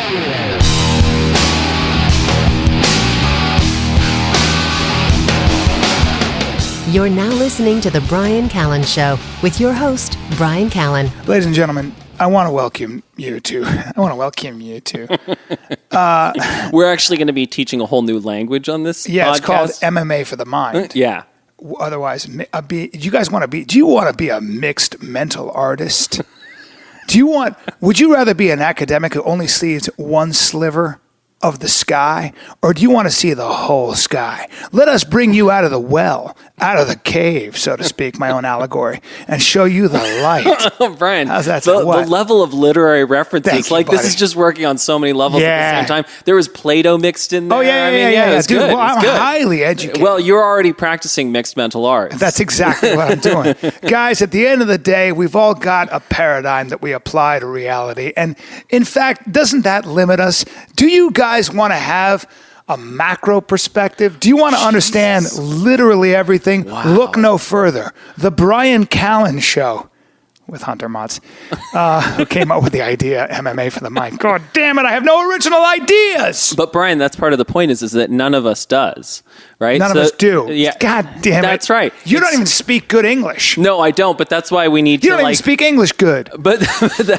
You're now listening to The Bryan Callen Show with your host, Bryan Callen. Ladies and gentlemen, I want to welcome you to. We're actually going to be teaching a whole new language on this podcast. It's called MMA for the Mind. Yeah. Otherwise, do you guys want to be? Do you want to be a mixed mental artist? Would you rather be an academic who only sees one sliver of the sky, or do you want to see the whole sky? Let us bring you out of the well, out of the cave, so to speak, my own allegory, and show you the light. Bryan, how's that? The level of literary references, this is just working on so many levels at the same time. There was Plato mixed in there. Oh, yeah. It's Dude, good. well, I'm good. highly educated. Well, you're already practicing mixed mental arts. That's exactly what I'm doing. Guys, at the end of the day, we've all got a paradigm that we apply to reality. And in fact, doesn't that limit us? Do you guys want to have a macro perspective? Do you want to understand literally everything? Wow. Look no further. The Bryan Callen Show with Hunter Motz, who came up with the idea, MMA for the Mind. God damn it, I have no original ideas! But Bryan, that's part of the point is that none of us does, right? None of us do. Yeah. God damn it. That's right. You don't even speak good English. No, I don't, but that's why we need You don't even speak English good. But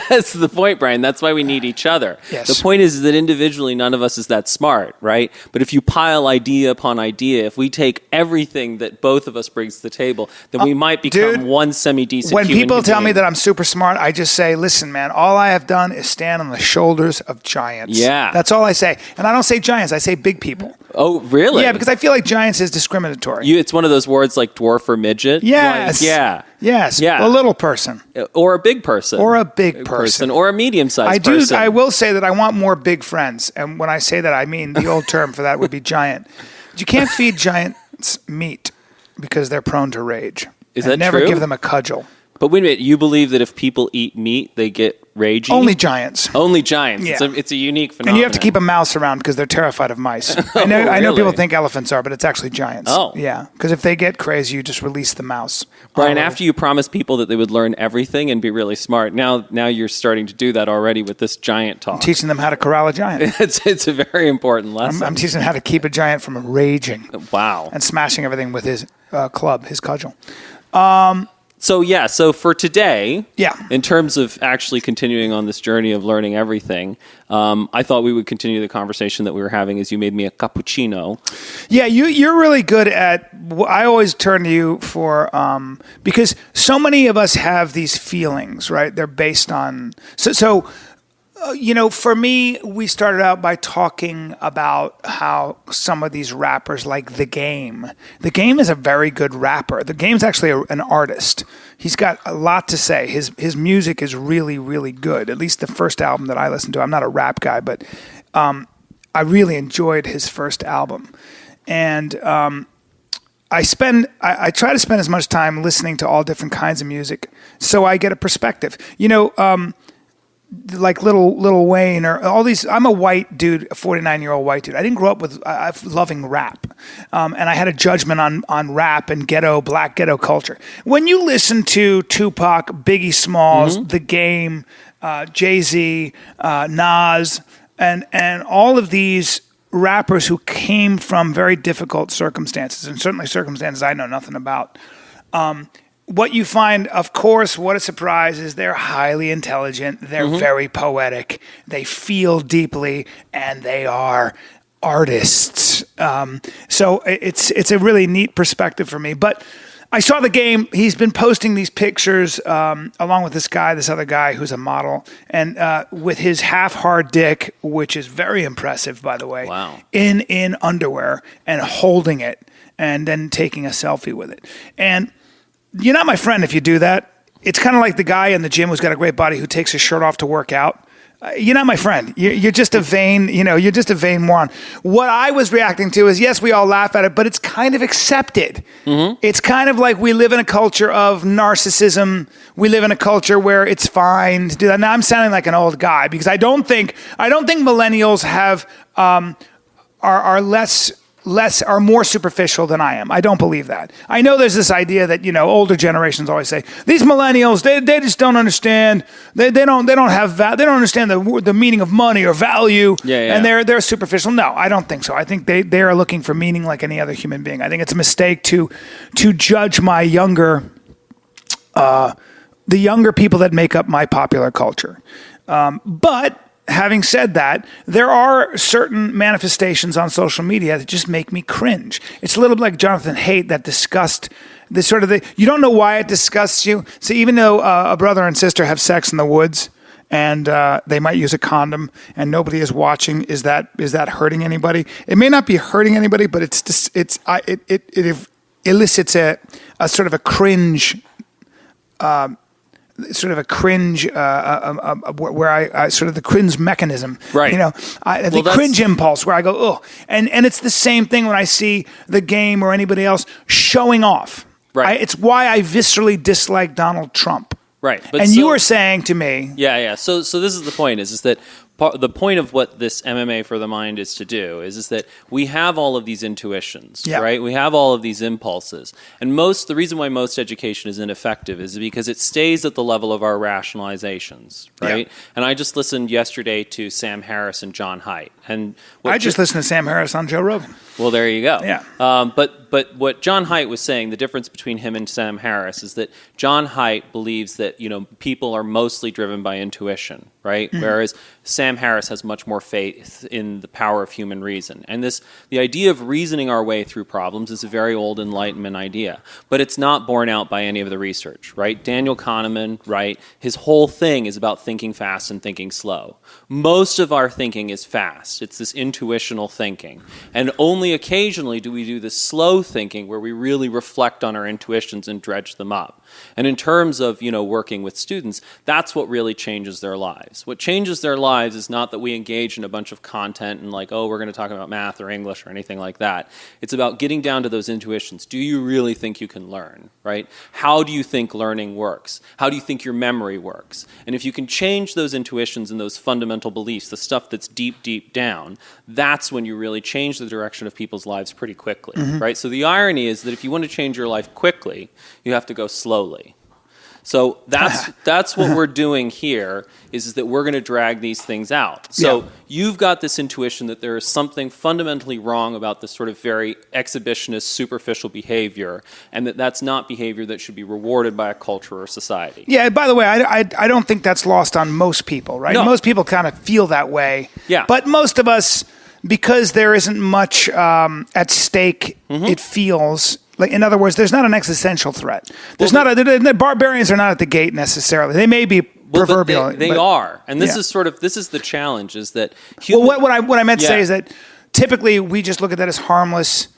that's the point, Bryan. That's why we need each other. Yes. The point is that individually, none of us is that smart, right? But if you pile idea upon idea, if we take everything that both of us brings to the table, then we might become one semi-decent When human people tell me being. that I'm super smart, I just say, listen, man, all I have done is stand on the shoulders of giants. Yeah. That's all I say. And I don't say giants, I say big people. Oh, really? Yeah, because I feel like giants is discriminatory. It's one of those words like dwarf or midget? Yes. Yes. Yeah. A little person. Or a big person. Or a big person. Or a medium-sized person. I will say that I want more big friends. And when I say that, I mean the old term for that would be giant. You can't feed giants meat because they're prone to rage. Is that never true? give them a cudgel. But wait a minute, you believe that if people eat meat, they get ragey? Only giants. Only giants. Yeah. It's a unique phenomenon. And you have to keep a mouse around because they're terrified of mice. I know really? people think elephants are, but it's actually giants. Oh. Yeah, because if they get crazy, you just release the mouse. Bryan, after you promised people that they would learn everything and be really smart, now you're starting to do that already with this giant talk. I'm teaching them how to corral a giant. It's a very important lesson. I'm teaching them how to keep a giant from raging. Wow. And smashing everything with his club, his cudgel. So for today, Yeah. in terms of actually continuing on this journey of learning everything, I thought we would continue the conversation that we were having as you made me a cappuccino. Yeah, you're really good at. I always turn to you for because so many of us have these feelings, right? They're based on for me, we started out by talking about how some of these rappers, like The Game. The Game is a very good rapper. The Game's actually an artist. He's got a lot to say. His music is really, really good. At least the first album that I listened to. I'm not a rap guy, but I really enjoyed his first album. And I try to spend as much time listening to all different kinds of music so I get a perspective. Like Lil Wayne or all these. I'm a white dude, a 49-year-old white dude. I didn't grow up with loving rap, and I had a judgment on rap and black ghetto culture. When you listen to Tupac, Biggie Smalls, The Game, Jay-Z, Nas, and all of these rappers who came from very difficult circumstances, and certainly circumstances I know nothing about. What you find, of course, what a surprise is they're highly intelligent, they're very poetic, they feel deeply, and they are artists. So it's a really neat perspective for me. But I saw The Game. He's been posting these pictures along with this other guy who's a model, and with his half-hard dick, which is very impressive, by the way, Wow. in underwear and holding it and then taking a selfie with it. And you're not my friend if you do that. It's kind of like the guy in the gym who's got a great body who takes his shirt off to work out. You're not my friend. You're just a vain, you're just a vain moron. What I was reacting to is, yes, we all laugh at it, but it's kind of accepted. It's kind of like we live in a culture of narcissism. We live in a culture where it's fine to do that. Now I'm sounding like an old guy because I don't think millennials have are less are more superficial than I am. I don't believe that. I know there's this idea that, older generations always say, these millennials, they just don't understand. They don't understand the meaning of money or value. Yeah. And they're superficial. No, I don't think so. I think they are looking for meaning like any other human being. I think it's a mistake to judge my the younger people that make up my popular culture. But having said that, there are certain manifestations on social media that just make me cringe. It's a little bit like Jonathan Haidt, that disgust, this sort of you don't know why it disgusts you. So even though a brother and sister have sex in the woods and they might use a condom and nobody is watching, is that hurting anybody? It may not be hurting anybody, but it elicits a sort of a cringe. Sort of a cringe, where I sort of the cringe mechanism, right? The cringe impulse where I go, oh, and it's the same thing when I see the game or anybody else showing off. Right. It's why I viscerally dislike Donald Trump. Right. You were saying to me, yeah. So this is the point: is that the point of what this MMA for the mind is to do is that we have all of these intuitions, right? We have all of these impulses, and the reason why most education is ineffective is because it stays at the level of our rationalizations, right? Yeah. And I just listened yesterday to Sam Harris and John Haidt, and I just listened to Sam Harris on Joe Rogan. Well, there you go. Yeah. But what John Haidt was saying, the difference between him and Sam Harris is that John Haidt believes that people are mostly driven by intuition, right? Mm-hmm. Whereas Sam Harris has much more faith in the power of human reason. And the idea of reasoning our way through problems is a very old Enlightenment idea, but it's not borne out by any of the research, right? Daniel Kahneman, right? His whole thing is about thinking fast and thinking slow. Most of our thinking is fast. It's this intuitional thinking. And only occasionally do we do this slow thinking where we really reflect on our intuitions and dredge them up. And in terms of, working with students, that's what really changes their lives. What changes their lives is not that we engage in a bunch of content and we're going to talk about math or English or anything like that. It's about getting down to those intuitions. Do you really think you can learn, right? How do you think learning works? How do you think your memory works? And if you can change those intuitions and those fundamental beliefs, the stuff that's deep, deep down, that's when you really change the direction of people's lives pretty quickly, right? So the irony is that if you want to change your life quickly, you have to go slowly. So that's what we're doing here is that we're going to drag these things out. So you've got this intuition that there is something fundamentally wrong about this sort of very exhibitionist, superficial behavior, and that's not behavior that should be rewarded by a culture or society. Yeah, by the way, I don't think that's lost on most people, right? No. Most people kind of feel that way. Yeah. But most of us, because there isn't much at stake, it feels... in other words, there's not an existential threat. The barbarians are not at the gate necessarily. They may be proverbial. They are, and this is the challenge: is that what I meant to say is that typically we just look at that as harmless.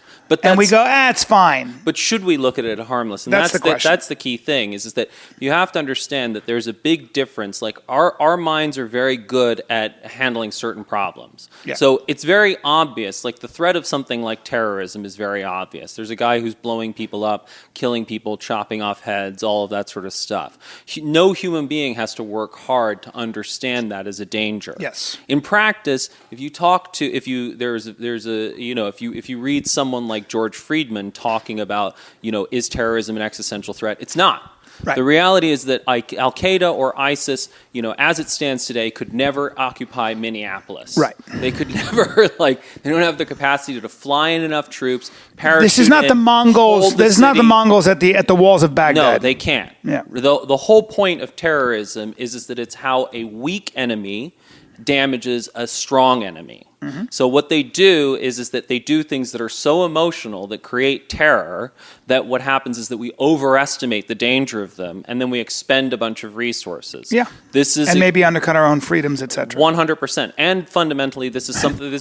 And we go, it's fine. But should we look at it as harmless? And that's the question. That's the key thing, is that you have to understand that there's a big difference. Like our minds are very good at handling certain problems. Yeah. So it's very obvious. Like the threat of something like terrorism is very obvious. There's a guy who's blowing people up, killing people, chopping off heads, all of that sort of stuff. No human being has to work hard to understand that as a danger. Yes. In practice, if you read someone like George Friedman talking about, is terrorism an existential threat? It's not. Right. The reality is that Al-Qaeda or ISIS, as it stands today, could never occupy Minneapolis. Right. They could never, they don't have the capacity to fly in enough troops, parachute This is not the Mongols. This is not the Mongols at the walls of Baghdad. No, they can't. Yeah. The whole point of terrorism is that it's how a weak enemy damages a strong enemy. Mm-hmm. So what they do is that they do things that are so emotional that create terror that what happens is that we overestimate the danger of them and then we expend a bunch of resources. Yeah. Maybe undercut our own freedoms, etc. 100%. And fundamentally this is something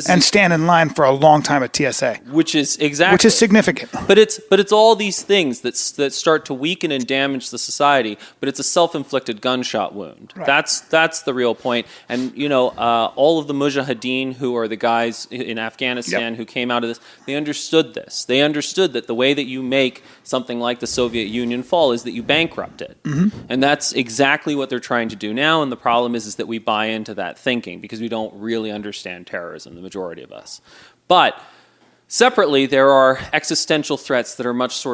and stand in line for a long time at TSA. Which is significant. But it's all these things that start to weaken and damage the society, but it's a self-inflicted gunshot wound. Right. That's the real point. And all of the mujahideen who are the guys in Afghanistan who came out of this, they understood this. They understood that the way that you make something like the Soviet Union fall is that you bankrupt it. Mm-hmm. And that's exactly what they're trying to do now, and the problem is that we buy into that thinking because we don't really understand terrorism, the majority of us. But Separately, there are existential threats that are much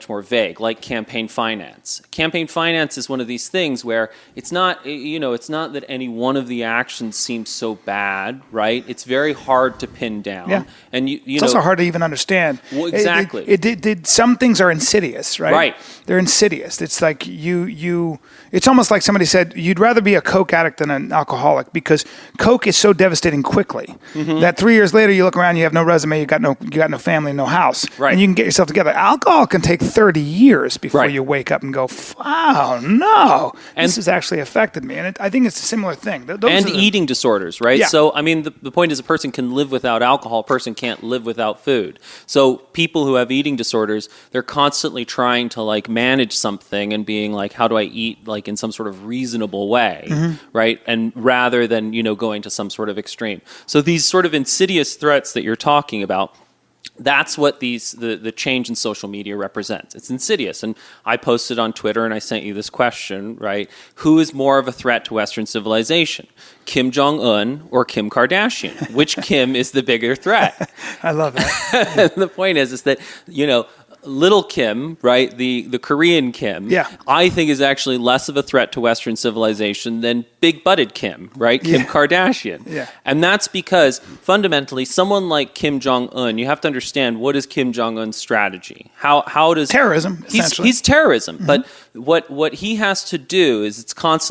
more vague, like campaign finance. Campaign finance is one of these things where it's not that any one of the actions seems so bad, right? It's very hard to pin down. Yeah. And it's also hard to even understand. Well, exactly. Some things are insidious, right? Right. They're insidious. It's like it's almost like somebody said, you'd rather be a Coke addict than an alcoholic because Coke is so devastating quickly that 3 years later you look around, you have no resume, you got no family, no house, right. and you can get yourself together. Alcohol can take 30 years before you wake up and go, "Oh no, this has actually affected me." And I think it's a similar thing. Eating disorders, right? Yeah. So, I mean, the point is, a person can live without alcohol. A person can't live without food. So, people who have eating disorders, they're constantly trying to like manage something and being like, "How do I eat like in some sort of reasonable way?" Right? And rather than going to some sort of extreme. So, these sort of insidious threats that you're talking about. That's what the change in social media represents. It's insidious. And I posted on Twitter and I sent you this question, right? Who is more of a threat to Western civilization? Kim Jong-un or Kim Kardashian? Which Kim is the bigger threat? I love that. The point is that, little Kim, right, the Korean Kim, I think is actually less of a threat to Western civilization than big-butted Kim, right, Kim Kardashian. Yeah. And that's because, fundamentally, someone like Kim Jong-un, you have to understand, what is Kim Jong-un's strategy? How does... Terrorism, essentially. He's terrorism, but what he has to do is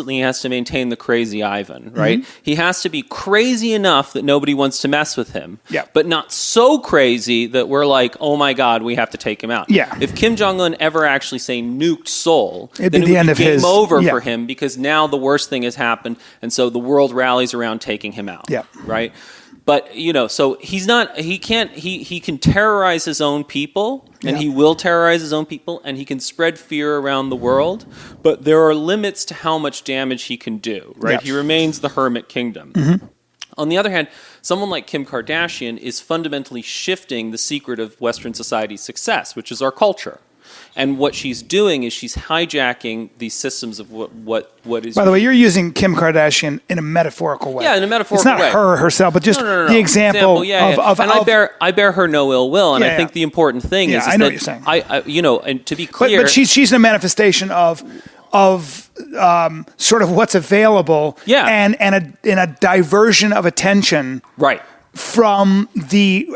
he has to maintain the crazy Ivan, right? He has to be crazy enough that nobody wants to mess with him, but not so crazy that we're like, oh my God, we have to take him out. Yeah. If Kim Jong-un ever actually, say, nuked Seoul, then it would be game over yeah. for him because now the worst thing has happened, and so the world rallies around taking him out. Yeah. Right? But, so he can terrorize his own people, and he will terrorize his own people, and he can spread fear around the world, but there are limits to how much damage he can do, right? Yeah. He remains the hermit kingdom. On the other hand, someone like Kim Kardashian is fundamentally shifting the secret of Western society's success, which is our culture. And what she's doing is she's hijacking these systems of what is... By the way, you're using Kim Kardashian in a metaphorical way. Yeah, in a metaphorical way. It's not her herself, but just the example of... And I bear her no ill will, and I think the important thing is I know that... what you're saying. And to be clear... But she's a manifestation of sort of what's available and a diversion of attention... Right. From the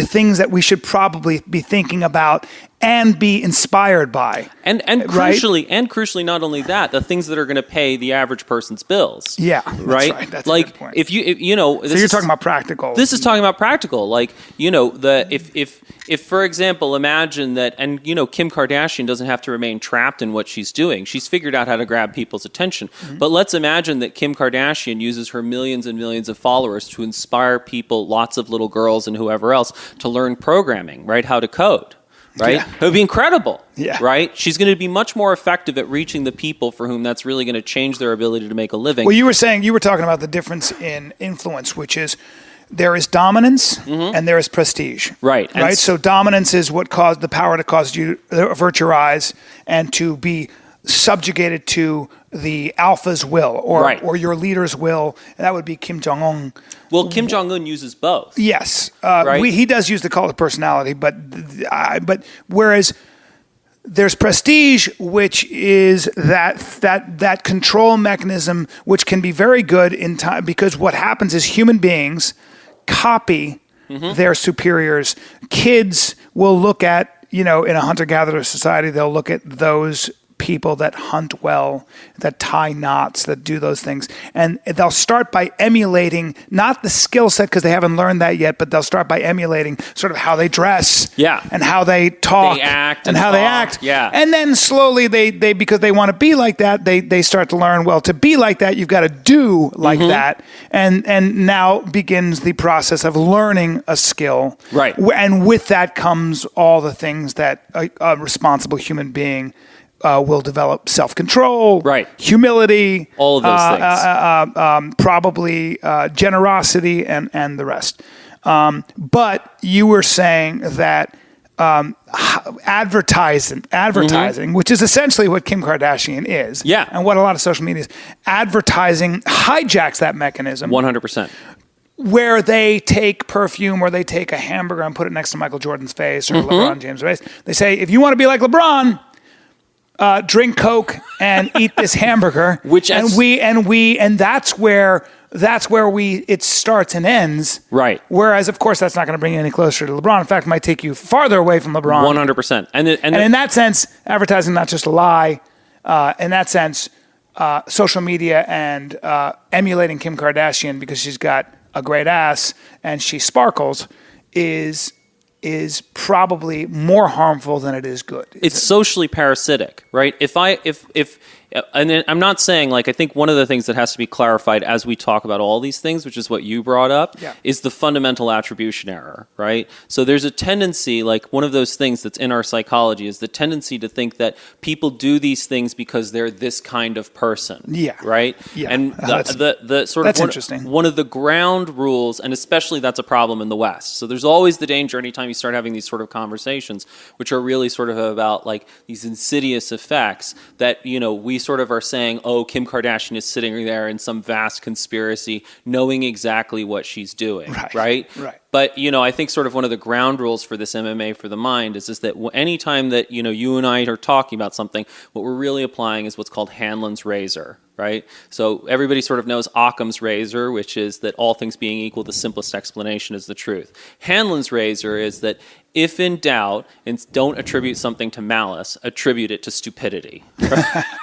things that we should probably be thinking about and be inspired by. And crucially, not only that, the things that are going to pay the average person's bills. Yeah, right. That's right. That's like a good point. if you're talking about practical. This is talking about practical. Like if for example, imagine that, and Kim Kardashian doesn't have to remain trapped in what she's doing. She's figured out how to grab people's attention. But let's imagine that Kim Kardashian uses her millions and millions of followers to inspire people, lots of little girls and whoever else, to learn programming, right? How to code. Right? Yeah. It would be incredible. Yeah. Right? She's going to be much more effective at reaching the people for whom that's really going to change their ability to make a living. Well, you were talking about the difference in influence, which is there is dominance and there is prestige. Right. Right? So dominance is what caused the power to cause you to avert your eyes and to be subjugated to the alpha's will or your leader's will. And that would be Kim Jong-un. Well, Kim Jong-un uses both. Yes. Right? He does use the cult of personality, but whereas there's prestige, which is that control mechanism, which can be very good in time, because what happens is human beings copy their superiors. Kids will look at, in a hunter-gatherer society, they'll look at those people that hunt well, that tie knots, that do those things. And they'll start by emulating, not the skill set because they haven't learned that yet, but they'll start by emulating sort of how they dress and how they talk they act and how they act. Yeah. And then slowly they because they want to be like that, they start to learn, well, to be like that, you've got to do like that. And now begins the process of learning a skill. Right. And with that comes all the things that a responsible human being will develop: self-control, humility, all of those things, probably generosity, and the rest. But you were saying that advertising, which is essentially what Kim Kardashian is, and what a lot of social media is, advertising hijacks that mechanism. 100%. where they take perfume or they take a hamburger and put it next to Michael Jordan's face or LeBron James' face. They say, if you want to be like LeBron, drink Coke and eat this hamburger. And that's where it starts and ends. Right. Whereas, of course, that's not going to bring you any closer to LeBron. In fact, it might take you farther away from LeBron. 100%. And in that sense, advertising not just a lie. In that sense, social media and emulating Kim Kardashian because she's got a great ass and she sparkles is probably more harmful than it is good. It's socially parasitic, right? And then I'm not saying, like, I think one of the things that has to be clarified as we talk about all these things, which is what you brought up, is the fundamental attribution error, right? So there's a tendency, like one of those things that's in our psychology is the tendency to think that people do these things because they're this kind of person, right? Yeah. And the sort of interesting. One of the ground rules, and especially that's a problem in the West. So there's always the danger anytime you start having these sort of conversations, which are really sort of about like these insidious effects that, we sort of are saying, oh, Kim Kardashian is sitting there in some vast conspiracy knowing exactly what she's doing, right? But, I think sort of one of the ground rules for this MMA for the mind is that any time that, you and I are talking about something, what we're really applying is what's called Hanlon's razor, right? So everybody sort of knows Occam's razor, which is that all things being equal, the simplest explanation is the truth. Hanlon's razor is that if in doubt, and don't attribute something to malice, attribute it to stupidity,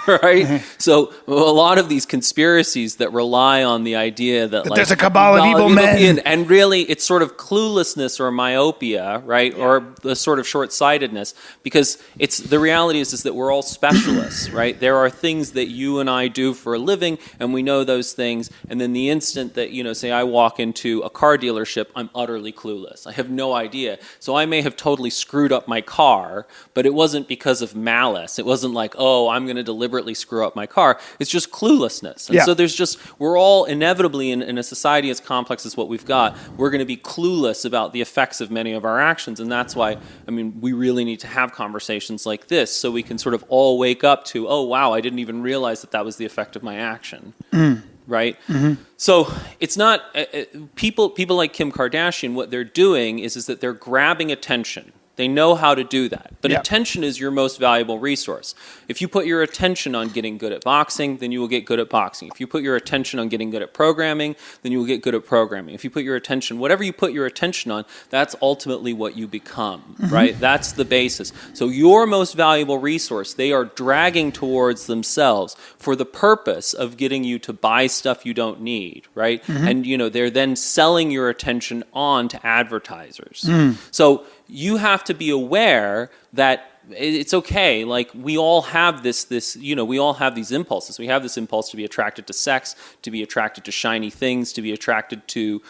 right? So a lot of these conspiracies that rely on the idea that like, there's a cabal of evil men. And really it's sort of cluelessness or myopia, right? Or the sort of short-sightedness, because the reality is that we're all specialists, right? There are things that you and I do for a living, and we know those things, and then the instant that, say I walk into a car dealership, I'm utterly clueless. I have no idea. So I may have totally screwed up my car, but it wasn't because of malice. It wasn't like, oh, I'm going to deliberately screw up my car. It's just cluelessness. And so we're all inevitably in a society as complex as what we've got, we're going to be clueless about the effects of many of our actions. And that's why, we really need to have conversations like this so we can sort of all wake up to, oh, wow, I didn't even realize that was the effect of my action. Right? Mm-hmm. So it's not people like Kim Kardashian, what they're doing is that they're grabbing attention. They know how to do that. But attention is your most valuable resource. If you put your attention on getting good at boxing, then you will get good at boxing. If you put your attention on getting good at programming, then you will get good at programming. If you put your attention, whatever you put your attention on, that's ultimately what you become, right? That's the basis. So your most valuable resource, they are dragging towards themselves for the purpose of getting you to buy stuff you don't need, right? And, they're then selling your attention on to advertisers. So you have to be aware that it's okay. Like we all have we all have these impulses. We have this impulse to be attracted to sex, to be attracted to shiny things, to be attracted to,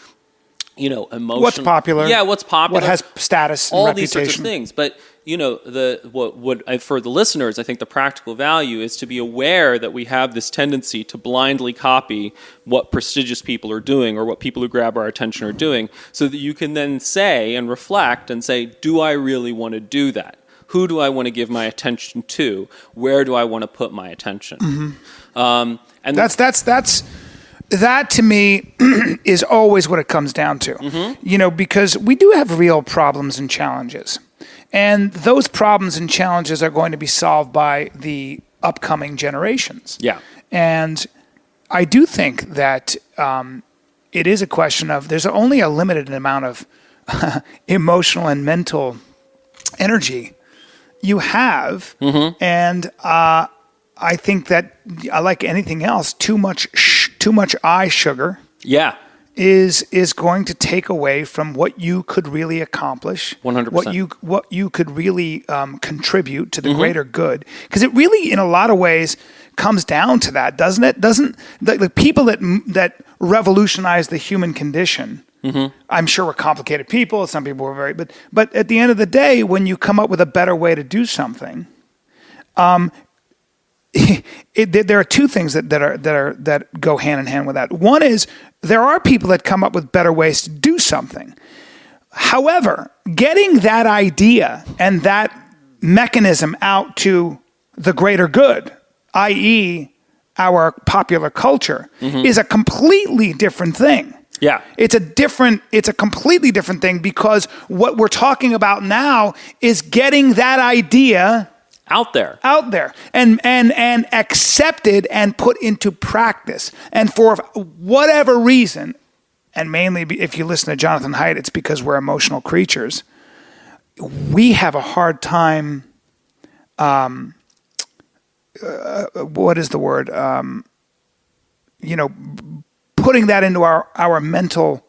emotion. What's popular? Yeah, what's popular. What has status and all reputation. these sorts of things. But, for the listeners, I think the practical value is to be aware that we have this tendency to blindly copy what prestigious people are doing or what people who grab our attention are doing, so that you can then say and reflect and say, do I really want to do that? Who do I want to give my attention to? Where do I want to put my attention? And that to me is always what it comes down to, because we do have real problems and challenges. And those problems and challenges are going to be solved by the upcoming generations. Yeah. And I do think that it is a question of there's only a limited amount of emotional and mental energy you have. And I think that, like anything else, too much eye sugar is going to take away from what you could really accomplish. 100%. What you could really contribute to the greater good. Because it really, in a lot of ways, comes down to that, doesn't it? Doesn't the people that revolutionized the human condition? I'm sure we're complicated people. Some people were but at the end of the day, when you come up with a better way to do something, there are two things that go hand in hand with that. One is there are people that come up with better ways to do something. However, getting that idea and that mechanism out to the greater good, i.e., our popular culture, is a completely different thing. Yeah. It's a completely different thing, because what we're talking about now is getting that idea out there and accepted and put into practice. And for whatever reason, and mainly if you listen to Jonathan Haidt, it's because we're emotional creatures. We have a hard time, what is the word? Putting that into our mental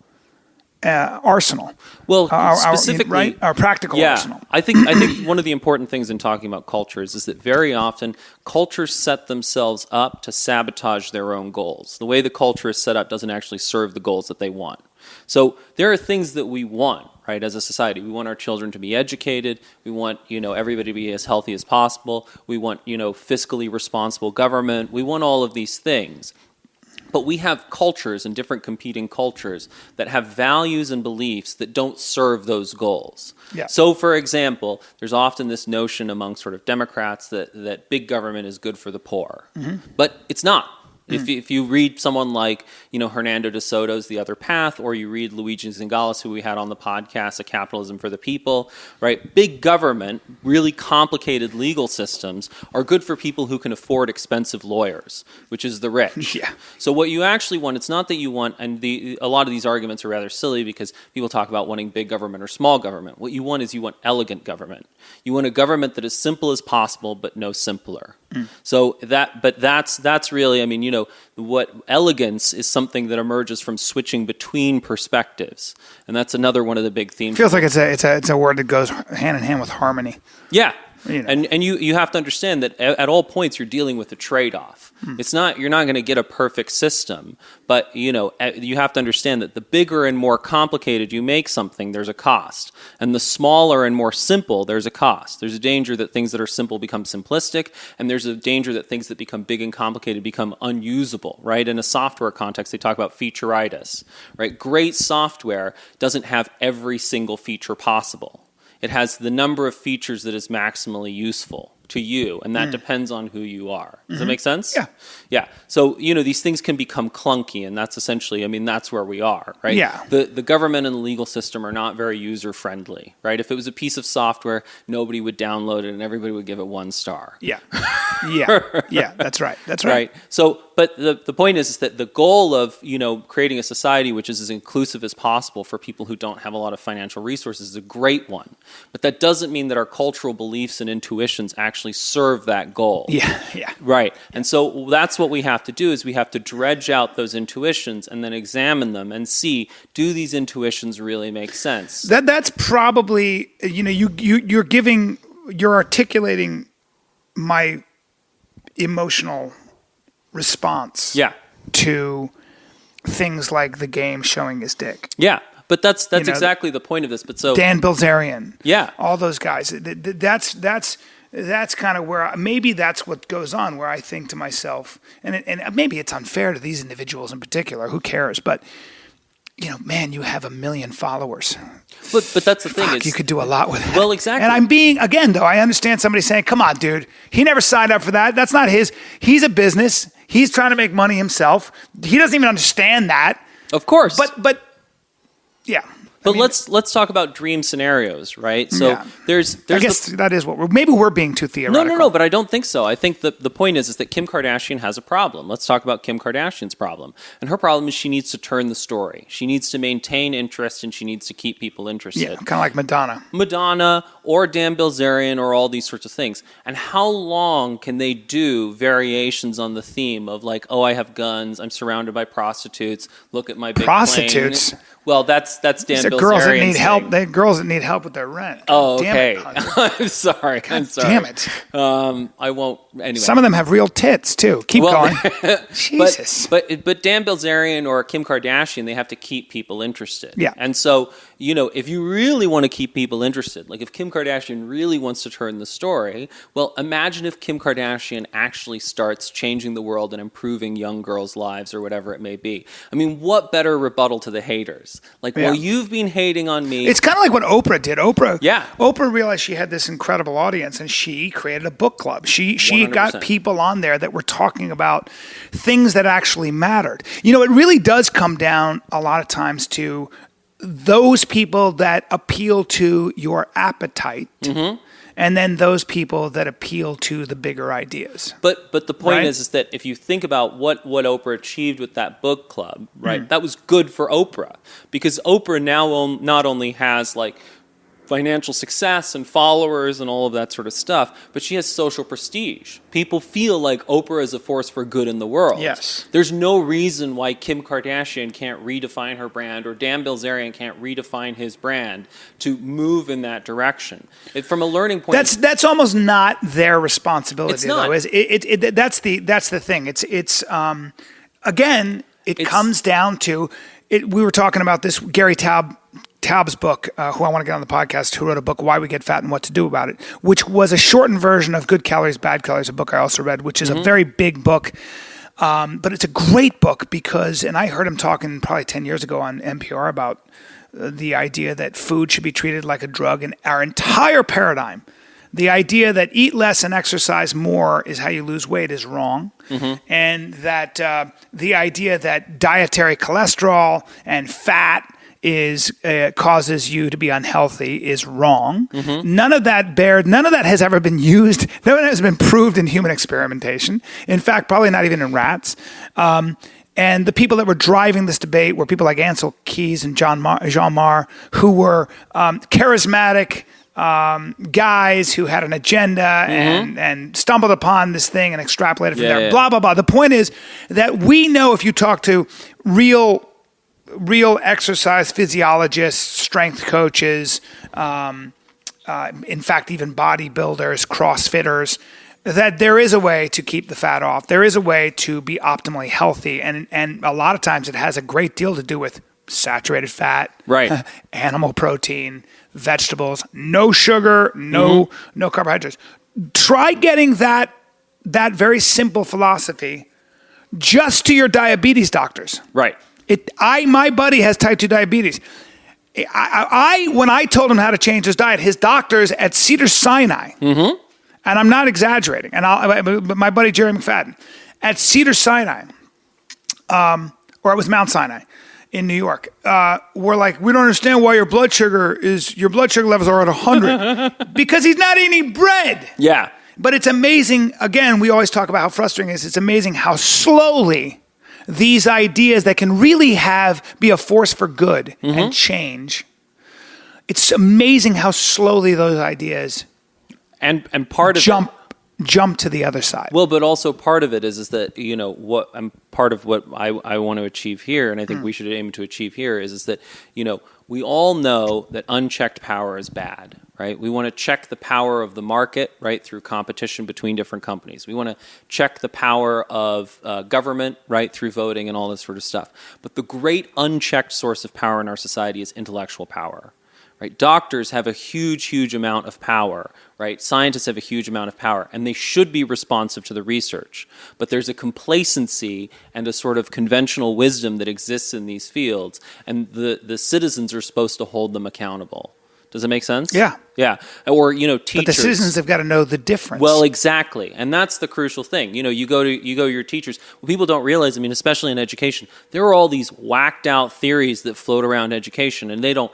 arsenal. Well, our specifically, our practical arsenal. I think one of the important things in talking about cultures is that very often cultures set themselves up to sabotage their own goals. The way the culture is set up doesn't actually serve the goals that they want. So there are things that we want, right, as a society. We want our children to be educated. We want, everybody to be as healthy as possible. We want, fiscally responsible government. We want all of these things. But we have cultures and different competing cultures that have values and beliefs that don't serve those goals. Yeah. So, for example, there's often this notion among sort of Democrats that big government is good for the poor. Mm-hmm. But it's not. If you read someone like, Hernando de Soto's The Other Path, or you read Luigi Zingales, who we had on the podcast, A Capitalism for the People, right? Big government, really complicated legal systems are good for people who can afford expensive lawyers, which is the rich. Yeah. So what you actually want, it's not that you want, and a lot of these arguments are rather silly because people talk about wanting big government or small government. What you want is you want elegant government. You want a government that is simple as possible, but no simpler. So that's really, what elegance is something that emerges from switching between perspectives, and that's another one of the big themes. Feels like it's a word that goes hand in hand with harmony. Yeah. And you have to understand that at all points you're dealing with a trade-off. You're not going to get a perfect system, but you have to understand that the bigger and more complicated you make something, there's a cost, and the smaller and more simple, there's a cost. There's a danger that things that are simple become simplistic, and there's a danger that things that become big and complicated become unusable. Right? In a software context, they talk about featureitis. Right? Great software doesn't have every single feature possible. It has the number of features that is maximally useful to you, and that depends on who you are. Does that make sense? Yeah. Yeah. So, these things can become clunky, and that's essentially, that's where we are, right? Yeah. The government and the legal system are not very user-friendly, right? If it was a piece of software, nobody would download it, and everybody would give it 1 star. Yeah. Yeah, that's right. Right. So, but the point is that the goal of, creating a society which is as inclusive as possible for people who don't have a lot of financial resources is a great one. But that doesn't mean that our cultural beliefs and intuitions actually serve that goal. Yeah. Right. And so that's what we have to do, is we have to dredge out those intuitions and then examine them and see, do these intuitions really make sense? That's probably, you're articulating my emotional response to things like the game showing his dick. Yeah. But that's exactly the point of this. But so Dan Bilzerian, yeah, all those guys. That's kind of where maybe that's what goes on. Where I think to myself, and maybe it's unfair to these individuals in particular. Who cares? But man, you have 1 million followers. But that's the thing. You could do a lot with that. Well, exactly. And I'm being, again, though, I understand somebody saying, come on, dude. He never signed up for that. That's not his. He's a business. He's trying to make money himself. He doesn't even understand that. Of course. But yeah. But let's talk about dream scenarios, right? So there's I guess that is what maybe we're being too theoretical. No, but I don't think so. I think the point is that Kim Kardashian has a problem. Let's talk about Kim Kardashian's problem. And her problem is she needs to turn the story. She needs to maintain interest, and she needs to keep people interested. Yeah, kind of like Madonna or Dan Bilzerian or all these sorts of things. And how long can they do variations on the theme of like, oh, I have guns, I'm surrounded by prostitutes, look at my big prostitutes. plane. Well, that's Dan Bilzerian's girls that need thing. help. They're girls that need help with their rent. Oh, okay. I'm sorry. God damn it. I won't. Anyway, some of them have real tits too. Keep going. Jesus. But Dan Bilzerian or Kim Kardashian, they have to keep people interested. Yeah. And so if you really want to keep people interested, like if Kim Kardashian really wants to turn the story, well, imagine if Kim Kardashian actually starts changing the world and improving young girls' lives or whatever it may be. I mean, what better rebuttal to the haters? Like, well, you've been hating on me. It's kind of like what Oprah did. Yeah. Oprah realized she had this incredible audience, and she created a book club. She got people on there that were talking about things that actually mattered. It really does come down a lot of times to those people that appeal to your appetite. Mm-hmm. And then those people that appeal to the bigger ideas. But the point is that if you think about what Oprah achieved with that book club, right, that was good for Oprah. Because Oprah now not only has financial success and followers and all of that sort of stuff, but she has social prestige. People feel like Oprah is a force for good in the world. Yes. There's no reason why Kim Kardashian can't redefine her brand or Dan Bilzerian can't redefine his brand to move in that direction. From a learning point, that's almost not their responsibility. It's not. Though. That's the thing. It's again, it comes down to it. We were talking about this Gary Taub's book, who I want to get on the podcast, who wrote a book, Why We Get Fat and What to Do About It, which was a shortened version of Good Calories, Bad Calories, a book I also read, which is a very big book. But it's a great book because, and I heard him talking probably 10 years ago on NPR about the idea that food should be treated like a drug, and our entire paradigm, the idea that eat less and exercise more is how you lose weight is wrong. Mm-hmm. And that the idea that dietary cholesterol and fat causes you to be unhealthy is wrong. Mm-hmm. None of that has ever been used. None of that has been proved in human experimentation. In fact, probably not even in rats. And the people that were driving this debate were people like Ansel Keys and Jean Marr, who were charismatic guys who had an agenda and stumbled upon this thing and extrapolated from there. Blah, blah, blah. The point is that we know if you talk to real exercise physiologists, strength coaches, in fact, even bodybuilders, CrossFitters, that there is a way to keep the fat off. There is a way to be optimally healthy. And a lot of times it has a great deal to do with saturated fat, animal protein, vegetables, no sugar, no carbohydrates. Try getting that very simple philosophy just to your diabetes doctors. Right. My buddy has type 2 diabetes. When I told him how to change his diet, his doctors at Cedars-Sinai, and I'm not exaggerating, but my buddy Jerry McFadden at Cedars-Sinai, or it was Mount Sinai in New York, were like, we don't understand why your blood sugar levels are at 100 because he's not eating bread. Yeah. But it's amazing. Again, we always talk about how frustrating it is. It's amazing how slowly these ideas that can really be a force for good and change. It's amazing how slowly those ideas and part of jump to the other side. Well, but also part of it is that part of what I want to achieve here, and I think we should aim to achieve here is that we all know that unchecked power is bad. Right? We want to check the power of the market, right, through competition between different companies. We want to check the power of government, right, through voting and all this sort of stuff. But the great unchecked source of power in our society is intellectual power. Right? Doctors have a huge amount of power, right? Scientists have a huge amount of power, and they should be responsive to the research. But there's a complacency and a sort of conventional wisdom that exists in these fields, and the citizens are supposed to hold them accountable. Does it make sense? Yeah. Yeah. Or, teachers. But the citizens have got to know the difference. Well, exactly. And that's the crucial thing. You go to your teachers. What people don't realize, especially in education, there are all these whacked out theories that float around education, and they don't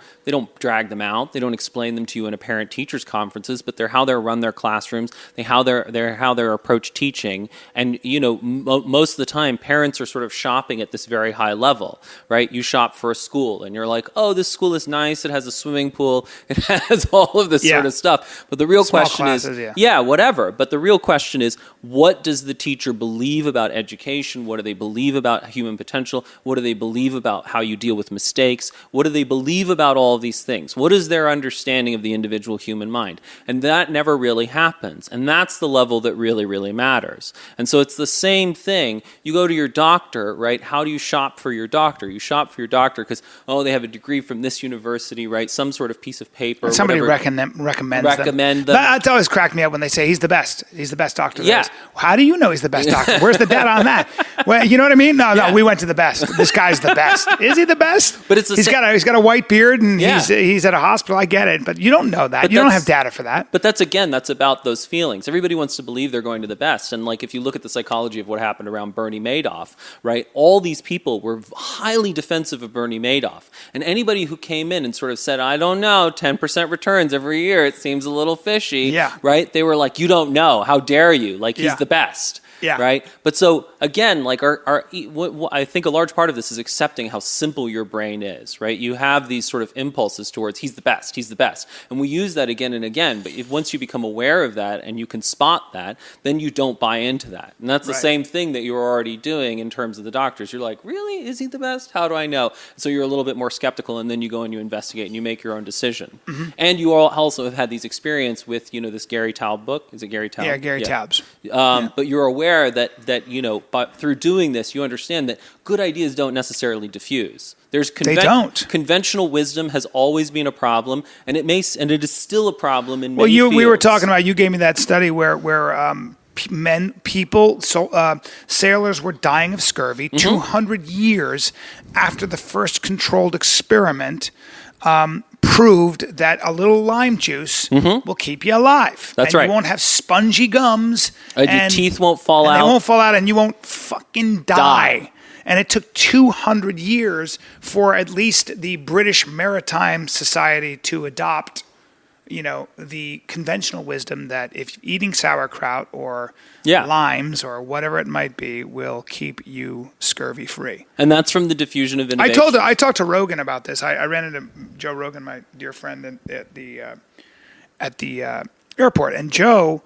drag them out. They don't explain them to you in parent-teachers conferences, but they're how they run their classrooms, how they approach teaching. And, most of the time, parents are sort of shopping at this very high level, right? You shop for a school, and you're like, oh, this school is nice. It has a swimming pool. It has all of this sort of stuff. But the real question is, whatever. But the real question is, what does the teacher believe about education? What do they believe about human potential? What do they believe about how you deal with mistakes? What do they believe about all of these things? What is their understanding of the individual human mind? And that never really happens. And that's the level that really, really matters. And so it's the same thing. You go to your doctor, right? How do you shop for your doctor? You shop for your doctor because, they have a degree from this university, right? Some sort of piece of paper. Somebody whatever. recommended recommend them. That's always cracked me up when they say he's the best. He's the best doctor. Yeah. How do you know he's the best doctor? Where's the data on that? Well, you know what I mean? No, we went to the best. This guy's the best. Is he the best? But he's got a white beard and he's at a hospital. I get it, but you don't know that. You don't have data for that. But that's about those feelings. Everybody wants to believe they're going to the best. And like if you look at the psychology of what happened around Bernie Madoff, right? All these people were highly defensive of Bernie Madoff. And anybody who came in and sort of said, I don't know, 10% returns every year, it seems a little fishy, right? They were like, you don't know. How dare you? Like, he's the best. Yeah. Right. But so again, like I think a large part of this is accepting how simple your brain is. Right. You have these sort of impulses towards he's the best, and we use that again and again. But once you become aware of that and you can spot that, then you don't buy into that. And that's the same thing that you're already doing in terms of the doctors. You're like, really, is he the best? How do I know? So you're a little bit more skeptical, and then you go and you investigate and you make your own decision. Mm-hmm. And you also have had these experience with this Gary Taub book. Is it Gary Taub? Yeah, Gary Taub's. But you're aware that but through doing this, you understand that good ideas don't necessarily diffuse. They don't. Conventional wisdom has always been a problem, and it is still a problem in many fields. We were talking about. You gave me that study where sailors were dying of scurvy 200 years after the first controlled experiment. Proved that a little lime juice will keep you alive. That's right. You won't have spongy gums. And your teeth won't fall out. They won't fall out, and you won't fucking die. And it took 200 years for at least the British Maritime Society to adopt, the conventional wisdom that if eating sauerkraut or limes or whatever it might be will keep you scurvy free. And that's from the diffusion of innovation. I talked to Rogan about this. I ran into Joe Rogan, my dear friend, at the airport, and Joe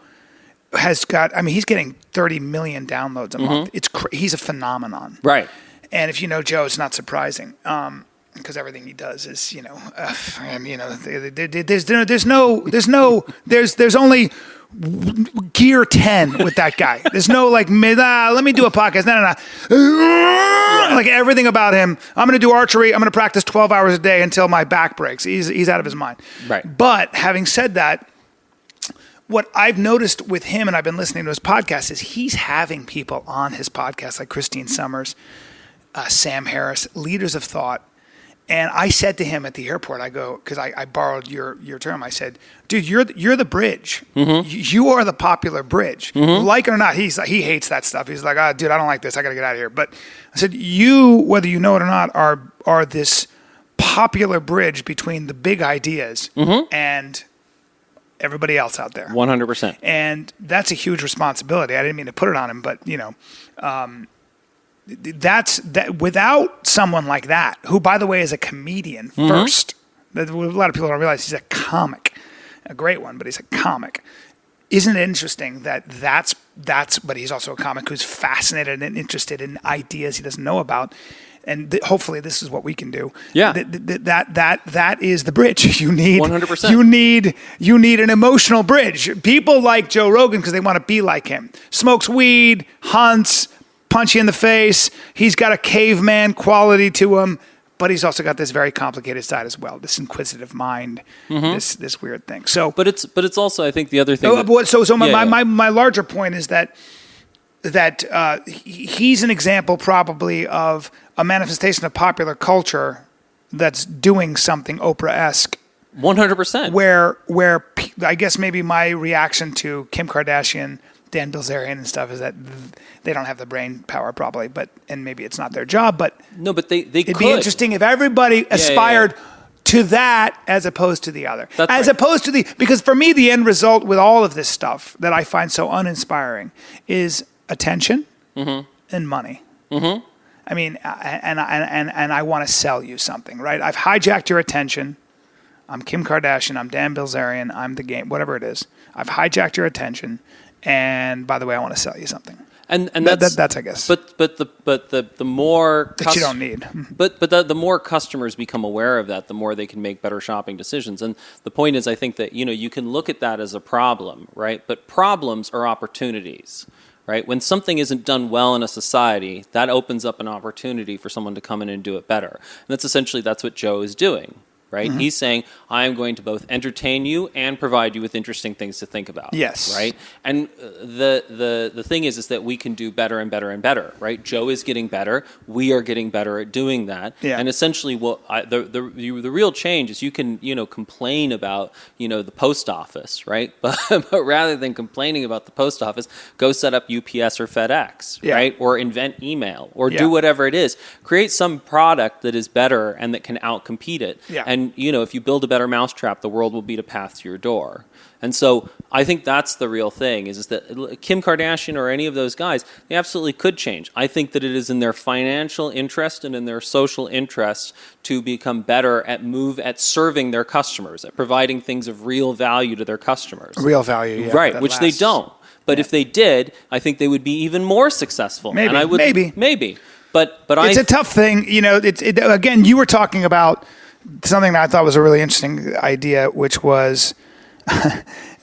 has got. I mean, he's getting 30 million downloads a month. He's a phenomenon, right? And if you know Joe, it's not surprising. Because everything he does is, there's only gear 10 with that guy. There's no let me do a podcast. No. Like everything about him. I'm going to do archery. I'm going to practice 12 hours a day until my back breaks. He's out of his mind. Right. But having said that, what I've noticed with him, and I've been listening to his podcast, is he's having people on his podcast like Christine Summers, Sam Harris, leaders of thought. And I said to him at the airport, I go, because I borrowed your term, I said, dude, you're the bridge. You are the popular bridge. Like it or not, he hates that stuff. He's like, dude, I don't like this. I got to get out of here. But I said, you, whether you know it or not, are this popular bridge between the big ideas and everybody else out there. 100%. And that's a huge responsibility. I didn't mean to put it on him, but, that's that. Without someone like that, who, by the way, is a comedian first. A lot of people don't realize he's a comic, a great one, but he's a comic. Isn't it interesting that's? But he's also a comic who's fascinated and interested in ideas he doesn't know about, and hopefully this is what we can do. Yeah, that is the bridge you need. 100%. You need an emotional bridge. People like Joe Rogan because they want to be like him. Smokes weed, hunts. Punch you in the face. He's got a caveman quality to him, but he's also got this very complicated side as well. This inquisitive mind, this weird thing. So, but it's also, I think, the other thing. My larger point is that he's an example probably of a manifestation of popular culture that's doing something Oprah-esque. 100%. Where I guess maybe my reaction to Kim Kardashian, Dan Bilzerian and stuff is that they don't have the brain power probably, and maybe it's not their job, but no, but they it'd could be interesting if everybody aspired to that as opposed to the other. Opposed to because for me the end result with all of this stuff that I find so uninspiring is attention and money. I mean, and I want to sell you something, right? I've hijacked your attention. I'm Kim Kardashian. I'm Dan Bilzerian. I'm the game, whatever it is. I've hijacked your attention. And by the way, I want to sell you something. And that's I guess. But the more that you don't need. But the more customers become aware of that, the more they can make better shopping decisions. And the point is, I think that you can look at that as a problem, right? But problems are opportunities, right? When something isn't done well in a society, that opens up an opportunity for someone to come in and do it better. And that's what Joe is doing. right? He's saying, I am going to both entertain you and provide you with interesting things to think about. Yes. Right? And the thing is that we can do better and better and better, right? Joe is getting better. We are getting better at doing that. Yeah. And essentially the real change is you can, complain about, the post office, right? But rather than complaining about the post office, go set up UPS or FedEx, right? Or invent email or do whatever it is. Create some product that is better and that can outcompete it. Yeah. And, if you build a better mousetrap, the world will beat a path to your door. And so I think that's the real thing is that Kim Kardashian or any of those guys, they absolutely could change. I think that it is in their financial interest and in their social interest to become better at serving their customers, at providing things of real value to their customers. Real value, right, which they don't. But if they did, I think they would be even more successful. Maybe, and I would, maybe. But it's a tough thing. Again, you were talking about something that I thought was a really interesting idea, which was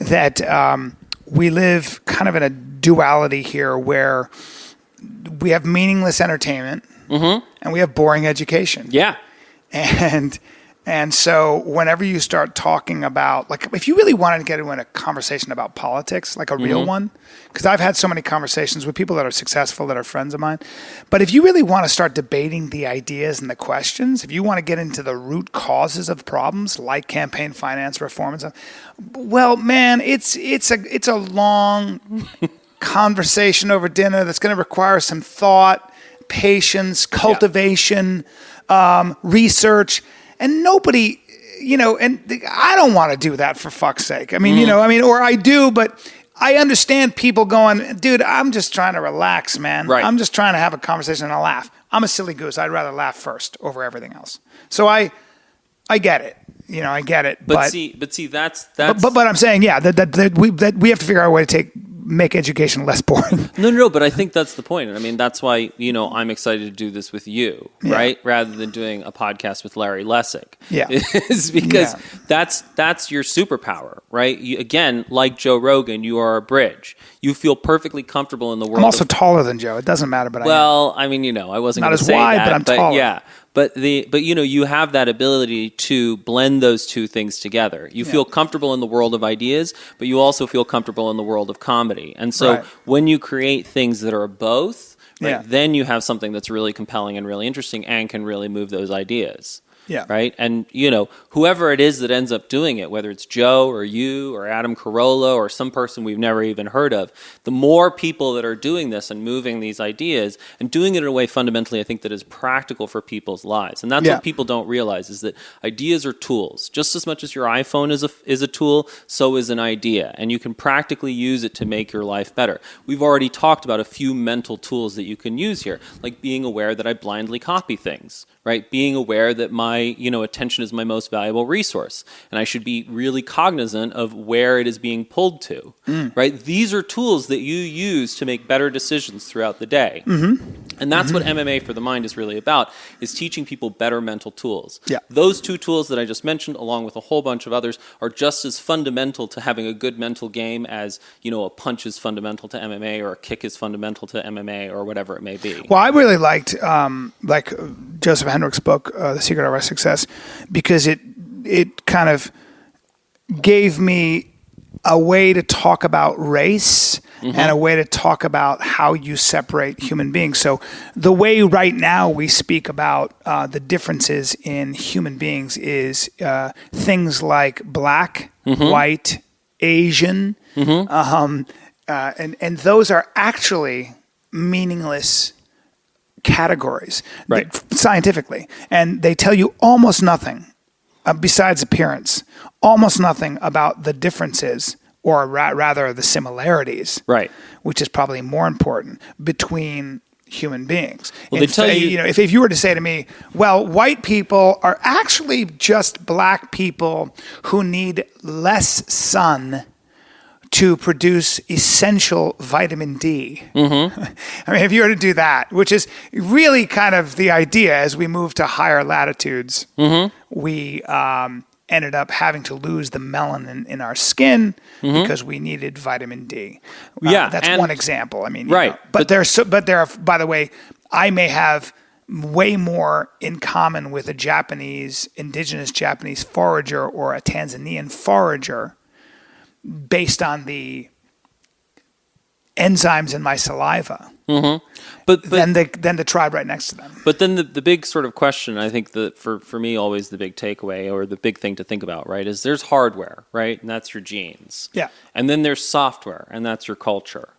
that we live kind of in a duality here where we have meaningless entertainment and we have boring education. Yeah. And so whenever you start talking about, like, if you really wanted to get into a conversation about politics, like a real one, because I've had so many conversations with people that are successful, that are friends of mine, but if you really want to start debating the ideas and the questions, if you want to get into the root causes of problems, like campaign finance reform and stuff, well, man, it's a long conversation over dinner that's going to require some thought, patience, cultivation, research. And nobody, and I don't want to do that for fuck's sake. I mean, or I do, but I understand people going, dude, I'm just trying to relax, man. Right. I'm just trying to have a conversation and a laugh. I'm a silly goose. I'd rather laugh first over everything else. So I get it. I get it. But see, that's. But I'm saying, that we have to figure out a way to make education less boring. No, but I think that's the point. I mean, that's why, I'm excited to do this with you, right? Rather than doing a podcast with Larry Lessig. Yeah. Is because that's your superpower, right? Again, like Joe Rogan, you are a bridge. You feel perfectly comfortable in the world. I'm also taller than Joe. It doesn't matter, but I wasn't going to say wide, that. but I'm taller. Yeah. But you have that ability to blend those two things together. You feel comfortable in the world of ideas, but you also feel comfortable in the world of comedy. And so when you create things that are both, then you have something that's really compelling and really interesting and can really move those ideas. Yeah. Right. And, whoever it is that ends up doing it, whether it's Joe or you or Adam Carolla or some person we've never even heard of, the more people that are doing this and moving these ideas and doing it in a way fundamentally, I think that is practical for people's lives. And that's what people don't realize is that ideas are tools. Just as much as your iPhone is a tool, so is an idea. And you can practically use it to make your life better. We've already talked about a few mental tools that you can use here, like being aware that I blindly copy things. Right, being aware that my attention is my most valuable resource, and I should be really cognizant of where it is being pulled to. Right, these are tools that you use to make better decisions throughout the day, and that's what MMA for the Mind is really about: is teaching people better mental tools. Yeah. Those two tools that I just mentioned, along with a whole bunch of others, are just as fundamental to having a good mental game as a punch is fundamental to MMA or a kick is fundamental to MMA or whatever it may be. Well, I really liked Joseph Hendrick's book, The Secret of Our Success, because it kind of gave me a way to talk about race and a way to talk about how you separate human beings. So the way right now we speak about the differences in human beings is things like black, white, Asian, and those are actually meaningless categories scientifically, and they tell you almost nothing besides appearance, almost nothing about the differences or rather the similarities, which is probably more important, between human beings. Well, they tell you, if you were to say to me, well, white people are actually just black people who need less sun to produce essential vitamin D. I mean, if you were to do that, which is really kind of the idea as we move to higher latitudes, we ended up having to lose the melanin in our skin because we needed vitamin D. That's one example. I mean, but there are, by the way, I may have way more in common with a indigenous Japanese forager or a Tanzanian forager based on the enzymes in my saliva than the tribe right next to them. But then the big sort of question, I think that for me always the big takeaway or the big thing to think about, right, is there's hardware, right, and that's your genes. Yeah. And then there's software, and that's your culture.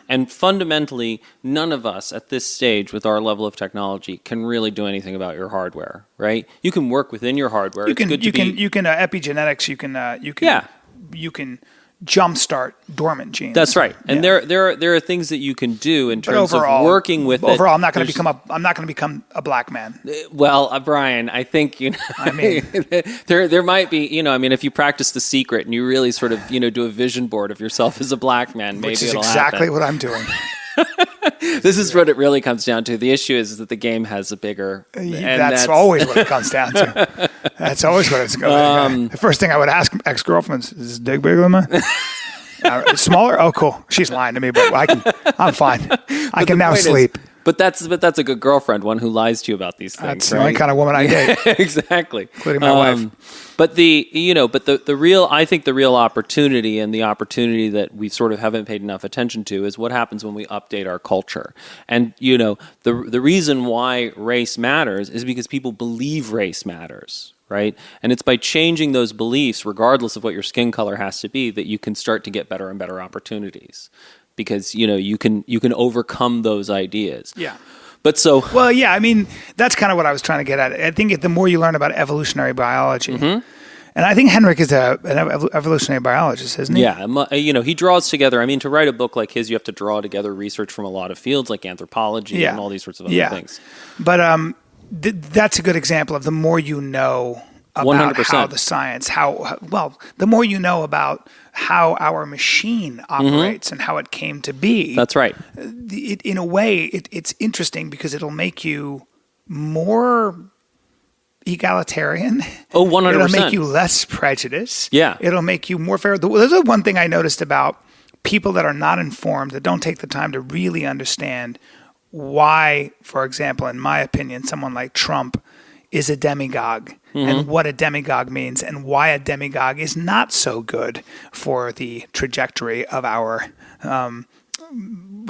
And fundamentally, none of us at this stage with our level of technology can really do anything about your hardware, right? You can work within your hardware. You can epigenetics. You can jumpstart dormant genes. That's right, and there are things that you can do in terms of working with it. Overall, I'm not going to become a black man. Well, Brian, I think I mean, there might be if you practice The Secret and you really sort of do a vision board of yourself as a black man, maybe which is it'll exactly happen. what I'm doing. This is what it really comes down to. The issue is that the game has a bigger. That's always what it comes down to. That's always what it's going. The first thing I would ask ex-girlfriends is dick bigger than mine? Smaller? Oh, cool. She's lying to me, but I'm fine. I can now sleep. But that's a good girlfriend, one who lies to you about these things. That's the only kind of woman I date. Exactly, including my wife. But the real opportunity and the opportunity that we sort of haven't paid enough attention to is what happens when we update our culture. And the reason why race matters is because people believe race matters. Right? And it's by changing those beliefs, regardless of what your skin color has to be, that you can start to get better and better opportunities. Because, you can overcome those ideas. Yeah. But well, yeah, I mean, that's kind of what I was trying to get at. I think the more you learn about evolutionary biology, and I think Henrik is an evolutionary biologist, isn't he? Yeah, he draws together. I mean, to write a book like his, you have to draw together research from a lot of fields like anthropology and all these sorts of other things. But that's a good example of the more you know about 100%. How the science, the more you know about how our machine operates and how it came to be. That's right. In a way, it's interesting because it'll make you more egalitarian. Oh, 100%. It'll make you less prejudiced. Yeah. It'll make you more fair. There's one thing I noticed about people that are not informed, that don't take the time to really understand why, for example, in my opinion, someone like Trump is a demagogue and what a demagogue means and why a demagogue is not so good for the trajectory of our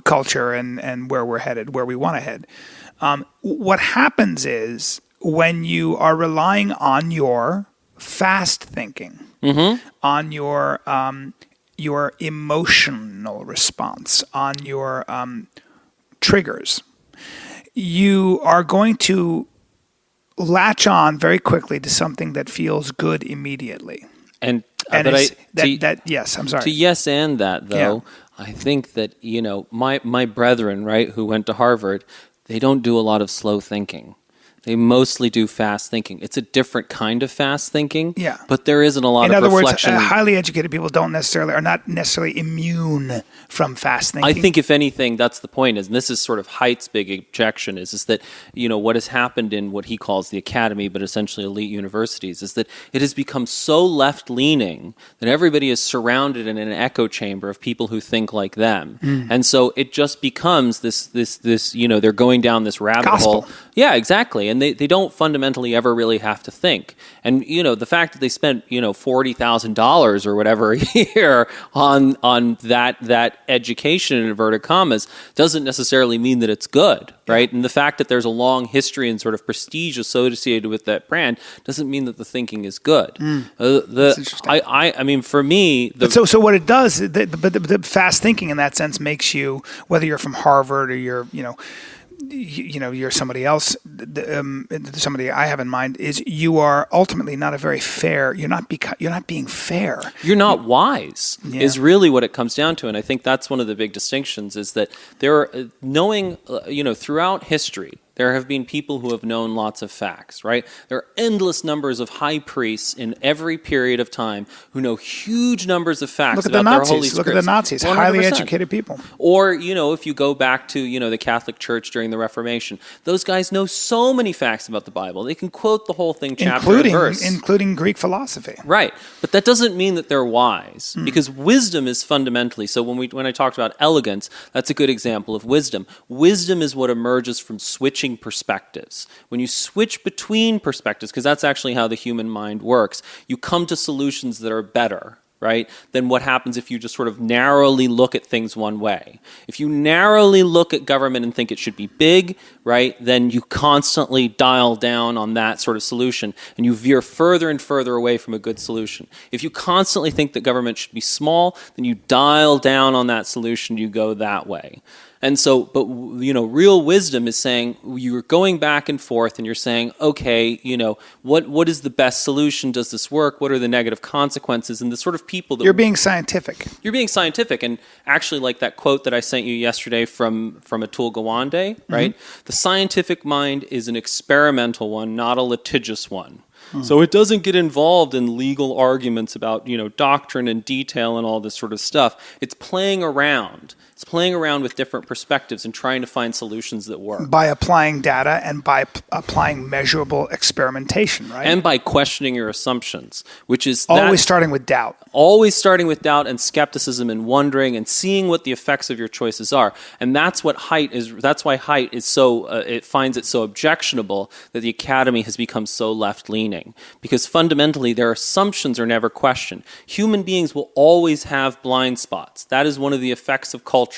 culture and where we're headed, where we want to head. What happens is when you are relying on your fast thinking, on your emotional response, on your triggers, you are going to latch on very quickly to something that feels good immediately. Yes, I'm sorry. To yes and that, though, I think that, my brethren, right, who went to Harvard, they don't do a lot of slow thinking. They mostly do fast thinking. It's a different kind of fast thinking, but there isn't a lot of reflection. In other words, highly educated people are not necessarily immune from fast thinking. I think, if anything, that's the point. And this is sort of Haidt's big objection is that, what has happened in what he calls the academy, but essentially elite universities, is that it has become so left-leaning that everybody is surrounded in an echo chamber of people who think like them. And so it just becomes this, they're going down this rabbit hole. Yeah, exactly. And they don't fundamentally ever really have to think. And, the fact that they spent, $40,000 or whatever a year on that education in inverted commas doesn't necessarily mean that it's good, right? And the fact that there's a long history and sort of prestige associated with that brand doesn't mean that the thinking is good. That's interesting. I mean, for me... So what it does, the fast thinking in that sense makes you, whether you're from Harvard or you're somebody else, somebody I have in mind, is you are ultimately not a very fair. You're not being fair. You're not wise. Is really what it comes down to, and I think that's one of the big distinctions. Is that there are throughout history. There have been people who have known lots of facts, right? There are endless numbers of high priests in every period of time who know huge numbers of facts about their holy scripts. Look at the Nazis, 100%. Highly educated people. Or, if you go back to, the Catholic Church during the Reformation, those guys know so many facts about the Bible. They can quote the whole thing chapter and verse. Including Greek philosophy. Right. But that doesn't mean that they're wise, because wisdom is fundamentally, so when I talked about elegance, that's a good example of wisdom. Wisdom is what emerges from switching switching perspectives. When you switch between perspectives, because that's actually how the human mind works, you come to solutions that are better, right, than what happens if you just sort of narrowly look at things one way. If you narrowly look at government and think it should be big, right, then you constantly dial down on that sort of solution and you veer further and further away from a good solution. If you constantly think that government should be small, then you dial down on that solution, you go that way. And so, but, real wisdom is saying, you're going back and forth and you're saying, okay, what is the best solution? Does this work? What are the negative consequences? And the sort of people that... You're being scientific. You're being scientific. And actually, like that quote that I sent you yesterday from Atul Gawande, right? The scientific mind is an experimental one, not a litigious one. So it doesn't get involved in legal arguments about, doctrine and detail and all this sort of stuff. It's playing around. It's playing around with different perspectives and trying to find solutions that work. By applying data and by applying measurable experimentation, right? And by questioning your assumptions, which is... Always starting with doubt. Always starting with doubt and skepticism and wondering and seeing what the effects of your choices are. And that's what Haidt is. That's why Haidt is so... it finds it so objectionable that the academy has become so left-leaning. Because fundamentally, their assumptions are never questioned. Human beings will always have blind spots. That is one of the effects of culture.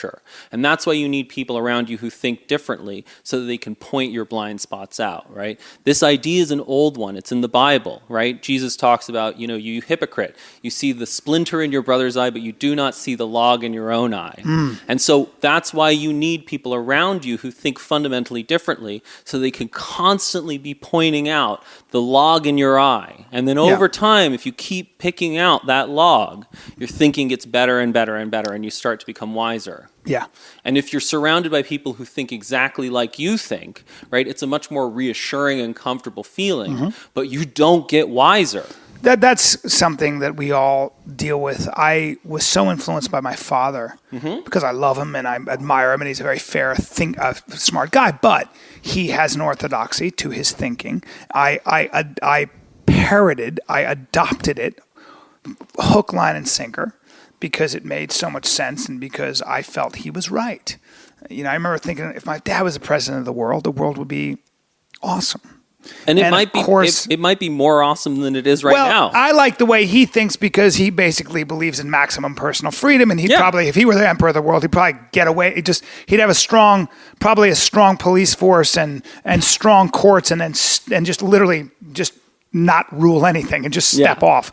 And that's why you need people around you who think differently so that they can point your blind spots out, right? This idea is an old one. It's in the Bible, right? Jesus talks about, you hypocrite. You see the splinter in your brother's eye, but you do not see the log in your own eye. And so that's why you need people around you who think fundamentally differently so they can constantly be pointing out the log in your eye. And then over time, if you keep picking out that log, your thinking gets better and better and better, and you start to become wiser. Yeah. And if you're surrounded by people who think exactly like you think, right, it's a much more reassuring and comfortable feeling, but you don't get wiser. That's something that we all deal with. I was so influenced by my father because I love him and I admire him, and he's a very fair, smart guy, but he has an orthodoxy to his thinking. I parroted, I adopted it, hook, line, and sinker, because it made so much sense and because I felt he was right. I remember thinking, if my dad was the president of the world would be awesome. And it might be more awesome than it is right now. I like the way he thinks because he basically believes in maximum personal freedom, and he'd probably, if he were the emperor of the world, he'd probably get away. He'd have a strong police force and strong courts, and just literally just not rule anything and just step off.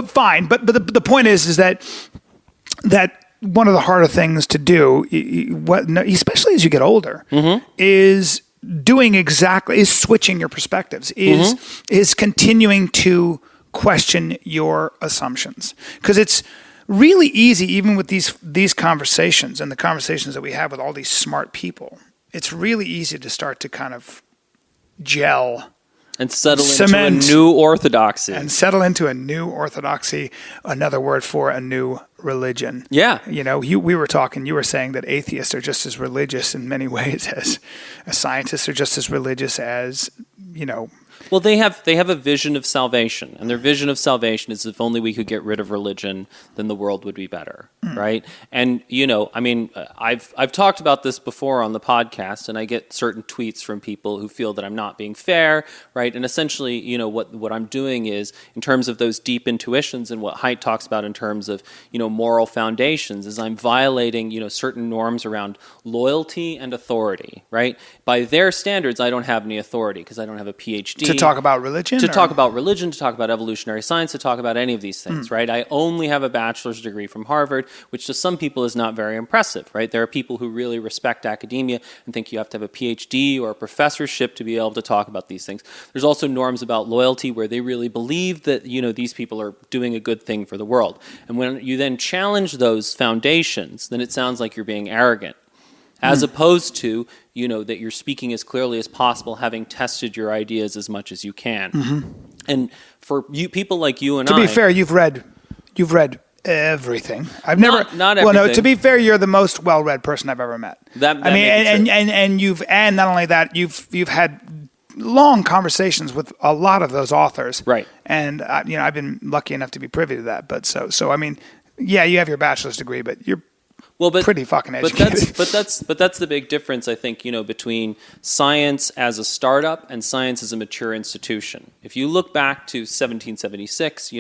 Fine, but the point is that one of the harder things to do, especially as you get older, is switching your perspectives, is continuing to question your assumptions, because it's really easy, even with these conversations and the conversations that we have with all these smart people. It's really easy to start to kind of gel. And settle into a new orthodoxy. Another word for a new religion. Yeah. We were talking, you were saying that atheists are just as religious in many ways as scientists are just as religious as, Well, they have a vision of salvation, and their vision of salvation is if only we could get rid of religion, then the world would be better, right? And I've talked about this before on the podcast, and I get certain tweets from people who feel that I'm not being fair, right? And essentially, what I'm doing is, in terms of those deep intuitions and what Haidt talks about in terms of moral foundations, is I'm violating certain norms around loyalty and authority, right? By their standards, I don't have any authority because I don't have a PhD. To talk about religion? To talk about religion, to talk about evolutionary science, to talk about any of these things, right? I only have a bachelor's degree from Harvard, which to some people is not very impressive, right? There are people who really respect academia and think you have to have a PhD or a professorship to be able to talk about these things. There's also norms about loyalty where they really believe that, these people are doing a good thing for the world. And when you then challenge those foundations, then it sounds like you're being arrogant. As opposed to, that you're speaking as clearly as possible, having tested your ideas as much as you can. And for people like you and to be fair, you've read everything. I've never not everything. Well, no. To be fair, you're the most well-read person I've ever met. And not only that, you've had long conversations with a lot of those authors, right? And I've been lucky enough to be privy to that. But so you have your bachelor's degree, but you're Well, pretty fucking educated. But that's the big difference, I think, between science as a startup and science as a mature institution. If you look back to 1776,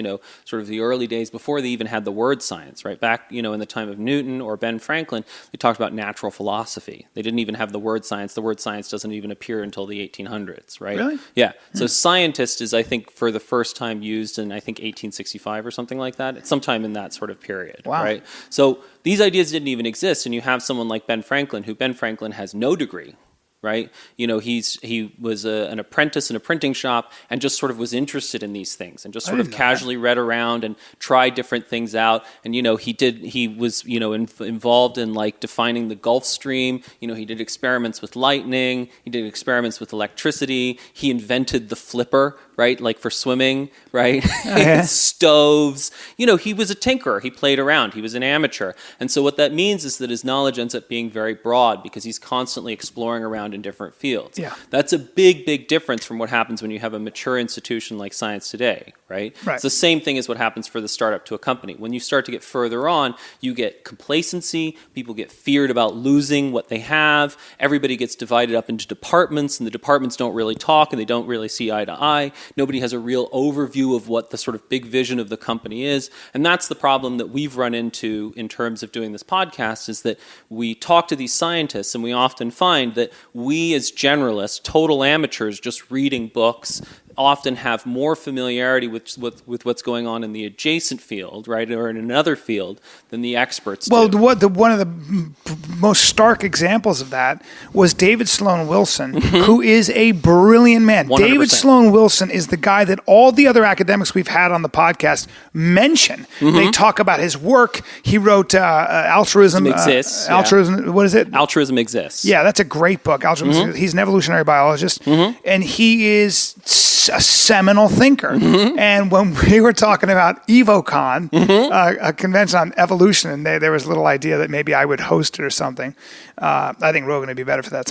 sort of the early days before they even had the word science, right? Back, in the time of Newton or Ben Franklin, they talked about natural philosophy. They didn't even have the word science. The word science doesn't even appear until the 1800s, right? Really? Yeah. So scientist is, I think, for the first time used in, 1865 or something like that. It's sometime in that sort of period, wow. right? So these ideas didn't even exist, and you have someone like Ben Franklin, who Ben Franklin has no degree, right? He was an apprentice in a printing shop and just sort of was interested in these things and just sort of casually read around and tried different things out. And, he was involved in like defining the Gulf Stream. He did experiments with lightning. He did experiments with electricity. He invented the flipper, right? Like for swimming, right? Stoves. He was a tinkerer. He played around. He was an amateur. And so what that means is that his knowledge ends up being very broad because he's constantly exploring around in different fields. Yeah. That's a big, big difference from what happens when you have a mature institution like science today, right? It's the same thing as what happens for the startup to a company. When you start to get further on, you get complacency, people get feared about losing what they have, everybody gets divided up into departments, and the departments don't really talk and they don't really see eye to eye. Nobody has a real overview of what the sort of big vision of the company is. And that's the problem that we've run into in terms of doing this podcast, is that we talk to these scientists and we often find that we as generalists, total amateurs just reading books, often have more familiarity with what's going on in the adjacent field, right, or in another field than the experts do. Well, one of the most stark examples of that was David Sloan Wilson, who is a brilliant man. 100%. David Sloan Wilson is the guy that all the other academics we've had on the podcast mention. They talk about his work. He wrote Altruism Exists. Altruism. What is it? Altruism Exists. Yeah, that's a great book. Altruism. He's an evolutionary biologist, and he is a seminal thinker. And when we were talking about EvoCon, a convention on evolution, and there was a little idea that maybe I would host it or something. I think Rogan would be better for that.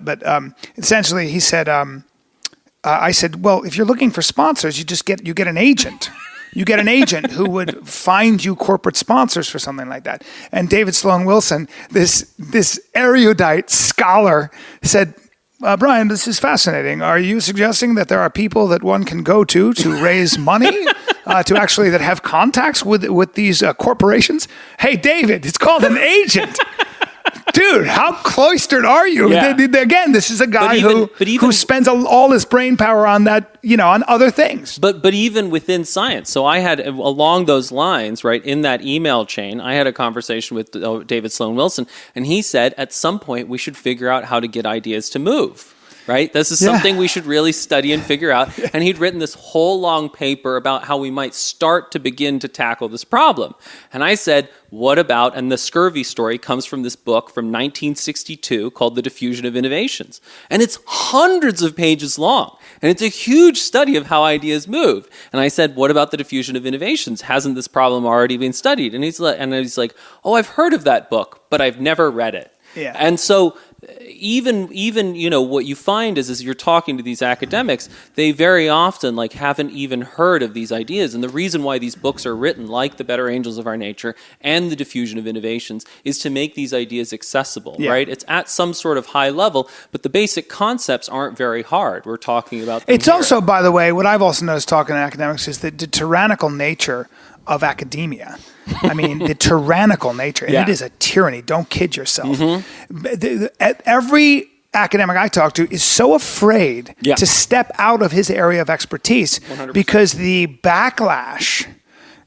But essentially, he said, I said, well, if you're looking for sponsors, you get an agent. You get an agent who would find you corporate sponsors for something like that. And David Sloan Wilson, this erudite scholar, said, Brian, this is fascinating. Are you suggesting that there are people that one can go to raise money, to actually that have contacts with these corporations? Hey, David, it's called an agent. Dude, how cloistered are you? Yeah. Again, this is a guy who spends all his brain power on that, on other things. But even within science, so I had, along those lines, right, in that email chain, I had a conversation with David Sloan Wilson, and he said at some point we should figure out how to get ideas to move. Right? This is something we should really study and figure out. And he'd written this whole long paper about how we might start to begin to tackle this problem. And I said, what about, and the scurvy story comes from this book from 1962 called The Diffusion of Innovations. And it's hundreds of pages long. And it's a huge study of how ideas move. And I said, what about the diffusion of innovations? Hasn't this problem already been studied? And he's like, oh, I've heard of that book, but I've never read it. Yeah. And so even what you find is as you're talking to these academics, they very often haven't even heard of these ideas. And the reason why these books are written, like The Better Angels of Our Nature and The Diffusion of Innovations, is to make these ideas accessible, right? It's at some sort of high level, but the basic concepts aren't very hard. We're talking about them here. Also, by the way, what I've also noticed talking to academics is that the tyrannical nature of academia. I mean, the tyrannical nature, and it is a tyranny. Don't kid yourself. Every academic I talk to is so afraid to step out of his area of expertise 100%. Because the backlash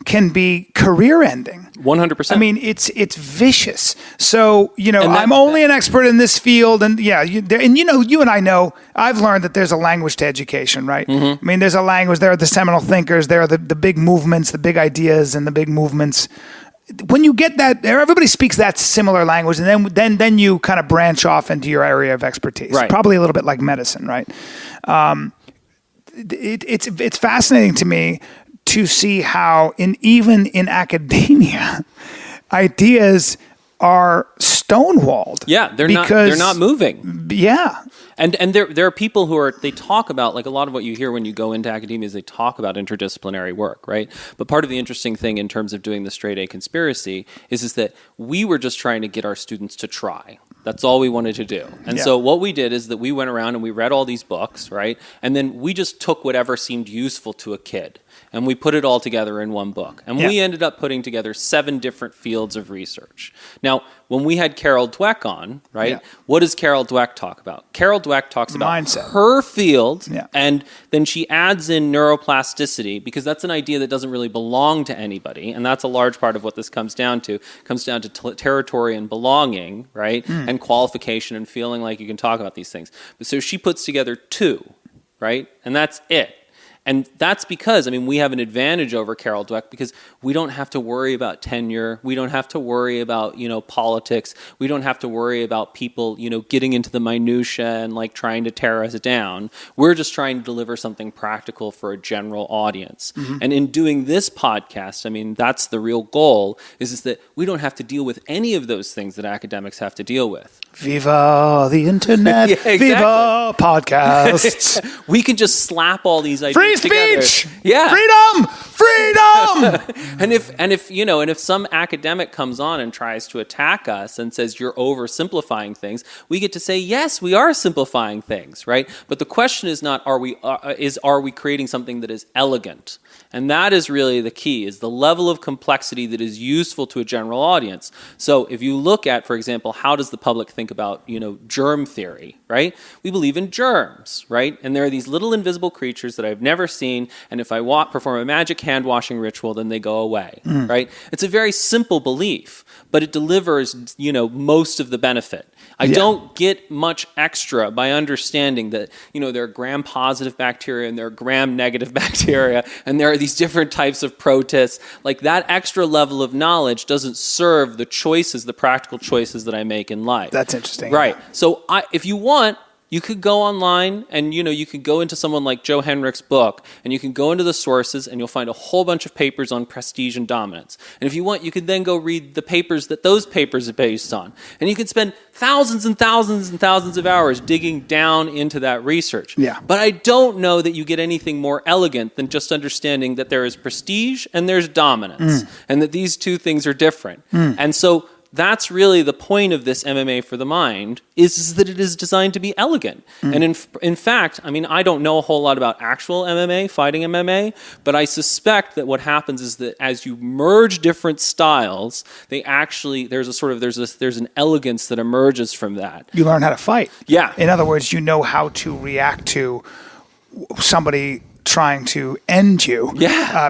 can be career-ending. 100%. I mean, it's vicious. So, I'm only an expert in this field, and you and I know, I've learned that there's a language to education, right? I mean, there's a language. There are the seminal thinkers. There are the big movements, the big ideas, and the big movements. When you get that, everybody speaks that similar language, and then you kind of branch off into your area of expertise. Right. Probably a little bit like medicine, right? It's fascinating to me to see how even in academia, ideas are stonewalled. Yeah, they're not moving. Yeah. And there are people they talk about, like a lot of what you hear when you go into academia is they talk about interdisciplinary work, right? But part of the interesting thing in terms of doing the straight A conspiracy is that we were just trying to get our students to try. That's all we wanted to do. And so what we did is that we went around and we read all these books, right? And then we just took whatever seemed useful to a kid and we put it all together in one book. And we ended up putting together 7 different fields of research. Now, when we had Carol Dweck on, right, what does Carol Dweck talk about? Carol Dweck talks about mindset. Her field, and then she adds in neuroplasticity because that's an idea that doesn't really belong to anybody, and that's a large part of what this comes down to. It comes down to territory and belonging, right, and qualification and feeling like you can talk about these things. But so she puts together 2, right, and that's it. And that's because, we have an advantage over Carol Dweck because we don't have to worry about tenure. We don't have to worry about, politics. We don't have to worry about people, getting into the minutia and like trying to tear us down. We're just trying to deliver something practical for a general audience. Mm-hmm. And in doing this podcast, that's the real goal is that we don't have to deal with any of those things that academics have to deal with. Viva the internet. Exactly. Viva podcasts. We can just slap all these ideas Free speech! Yeah. Freedom! and if some academic comes on and tries to attack us and says you're oversimplifying things, we get to say, yes, we are simplifying things, right? But the question is not are we creating something that is elegant? And that is really the key, is the level of complexity that is useful to a general audience. So if you look at, for example, how does the public think about, germ theory, right? We believe in germs, right? And there are these little invisible creatures that I've never seen, and if I perform a magic hand washing ritual, then they go away, right? It's a very simple belief, but it delivers, most of the benefit. I don't get much extra by understanding that, there are gram-positive bacteria and there are gram-negative bacteria, and there are these different types of protists. Like, that extra level of knowledge doesn't serve the practical choices that I make in life. That's interesting. Right. So if you want, you could go online and, you could go into someone like Joe Henrich's book and you can go into the sources and you'll find a whole bunch of papers on prestige and dominance. And if you want, you could then go read the papers that those papers are based on. And you could spend thousands and thousands and thousands of hours digging down into that research. Yeah. But I don't know that you get anything more elegant than just understanding that there is prestige and there's dominance and that these two things are different. And so that's really the point of this MMA for the Mind, is that it is designed to be elegant. And in fact, I don't know a whole lot about actual MMA, fighting MMA, but I suspect that what happens is that as you merge different styles, there's an elegance that emerges from that. You learn how to fight. Yeah. In other words, you know how to react to somebody trying to end you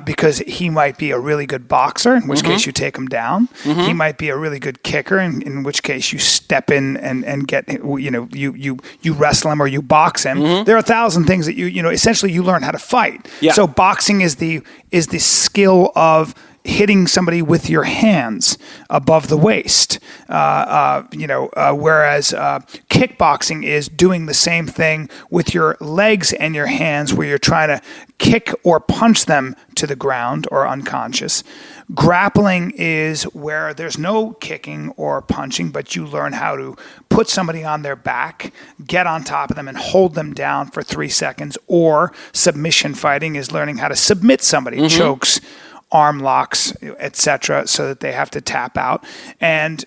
because he might be a really good boxer, in which case you take him down. He might be a really good kicker, in which case you step in and get, you wrestle him or you box him. There are 1,000 things that essentially you learn how to fight. So boxing is the skill of hitting somebody with your hands above the waist, whereas kickboxing is doing the same thing with your legs and your hands, where you're trying to kick or punch them to the ground or unconscious. Grappling is where there's no kicking or punching, but you learn how to put somebody on their back, get on top of them, and hold them down for 3 seconds. Or submission fighting is learning how to submit somebody, chokes, arm locks, etc., so that they have to tap out. And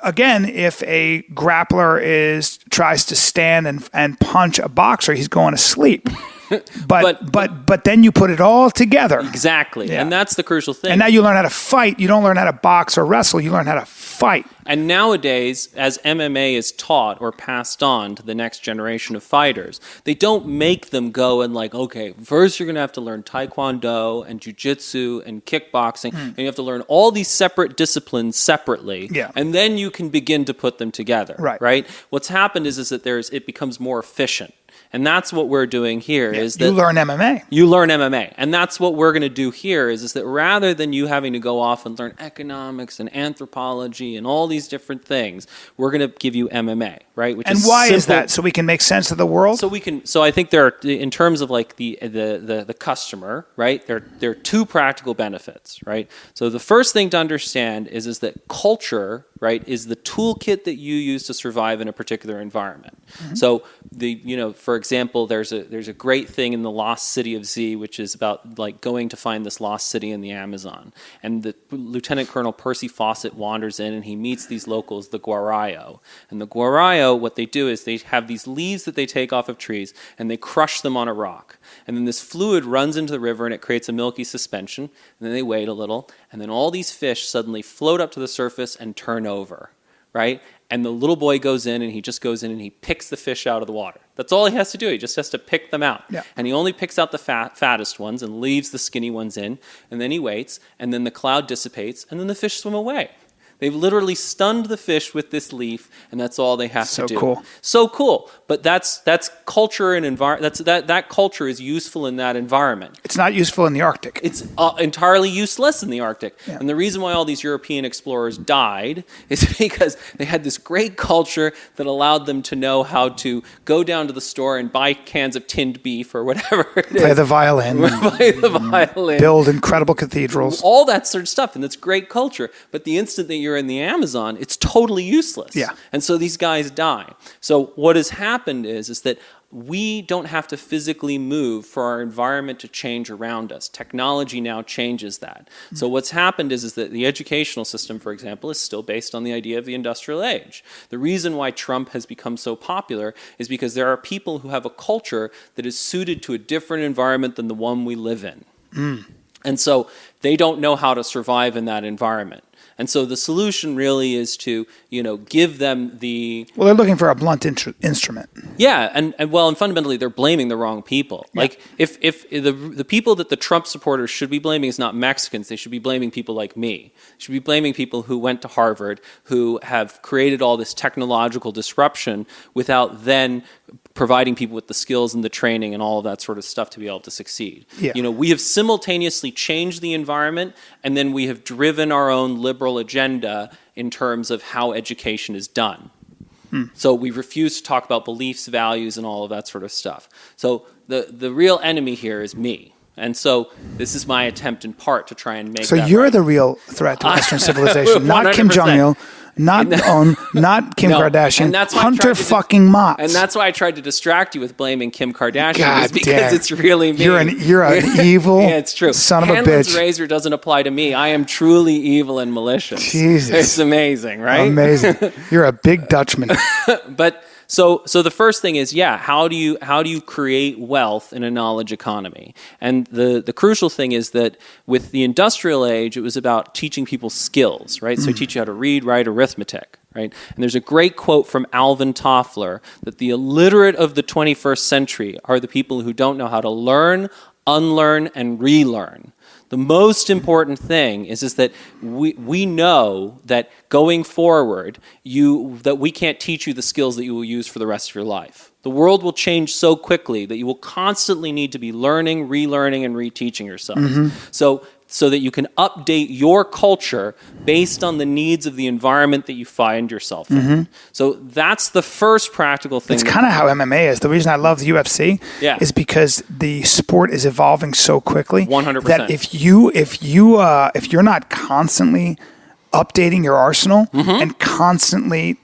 again, if a grappler tries to stand and punch a boxer, he's going to sleep. But then you put it all together. Exactly. Yeah. And that's the crucial thing. And now you learn how to fight. You don't learn how to box or wrestle. You learn how to fight. And nowadays, as MMA is taught or passed on to the next generation of fighters, they don't make them go and okay, first you're going to have to learn Taekwondo and Jiu-Jitsu and kickboxing, and you have to learn all these separate disciplines separately, and then you can begin to put them together. Right? What's happened is that it becomes more efficient. And that's what we're doing here. Is that you learn MMA. You learn MMA. And that's what we're going to do here is that rather than you having to go off and learn economics and anthropology and all these different things, we're going to give you MMA, right? Which and is why simple. is that? So we can make sense of the world? So I think there are, in terms of like the customer, right? There are two practical benefits, right? So the first thing to understand is that culture, right, is the toolkit that you use to survive in a particular environment. So for example, there's a great thing in The Lost City of Z, which is about like going to find this lost city in the Amazon. And the Lieutenant Colonel Percy Fawcett wanders in and he meets these locals, the Guarayo. And the Guarayo, what they do is they have these leaves that they take off of trees and they crush them on a rock. And then this fluid runs into the river and it creates a milky suspension. And then they wait a little. And then all these fish suddenly float up to the surface and turn over, right? And the little boy goes in and he just goes in and he picks the fish out of the water. That's all he has to do. He just has to pick them out. Yeah. And he only picks out the fattest ones and leaves the skinny ones in. And then he waits and then the cloud dissipates and then the fish swim away. They've literally stunned the fish with this leaf, and that's all they have to do. So cool. But that's culture and environment. That culture is useful in that environment. It's not useful in the Arctic. It's entirely useless in the Arctic. Yeah. And the reason why all these European explorers died is because they had this great culture that allowed them to know how to go down to the store and buy cans of tinned beef or whatever it is. Play the violin. Build incredible cathedrals. All that sort of stuff. And that's great culture. But the instant that you're in the Amazon, it's totally useless. Yeah. And so these guys die. So what has happened is that we don't have to physically move for our environment to change around us. Technology now changes that. So what's happened is that the educational system, for example, is still based on the idea of the industrial age. The reason why Trump has become so popular is because there are people who have a culture that is suited to a different environment than the one we live in. And so they don't know how to survive in that environment. And so the solution really is to, give them the... Well, they're looking for a blunt instrument. Yeah, and fundamentally they're blaming the wrong people. Yeah. Like if the people that the Trump supporters should be blaming is not Mexicans, they should be blaming people like me. They should be blaming people who went to Harvard, who have created all this technological disruption without then providing people with the skills and the training and all of that sort of stuff to be able to succeed. Yeah. We have simultaneously changed the environment and then we have driven our own liberal agenda in terms of how education is done. So we refuse to talk about beliefs, values, and all of that sort of stuff. So the real enemy here is me. And so this is my attempt in part to try and make So that you're right. the real threat to Western civilization, not Kim 100%. Jong-il, not Kim Kardashian, and that's why Hunter fucking Motz. And that's why I tried to distract you with blaming Kim Kardashian. God is because damn. it's really me. You're an evil yeah, it's true. son of Hanlon's a bitch. razor doesn't apply to me. I am truly evil and malicious. Jesus. It's amazing, right? Amazing. You're a big Dutchman. But so the first thing is, how do you create wealth in a knowledge economy? And the crucial thing is that with the industrial age, it was about teaching people skills, right? So they teach you how to read, write, arithmetic, right? And there's a great quote from Alvin Toffler that the illiterate of the 21st century are the people who don't know how to learn, unlearn, and relearn. The most important thing is that we know that going forward, that we can't teach you the skills that you will use for the rest of your life. The world will change so quickly that you will constantly need to be learning, relearning, and reteaching yourselves. So that you can update your culture based on the needs of the environment that you find yourself in. So that's the first practical thing. It's kind of how MMA is. The reason I love the UFC is because the sport is evolving so quickly. 100%. That if you're not constantly updating your arsenal and constantly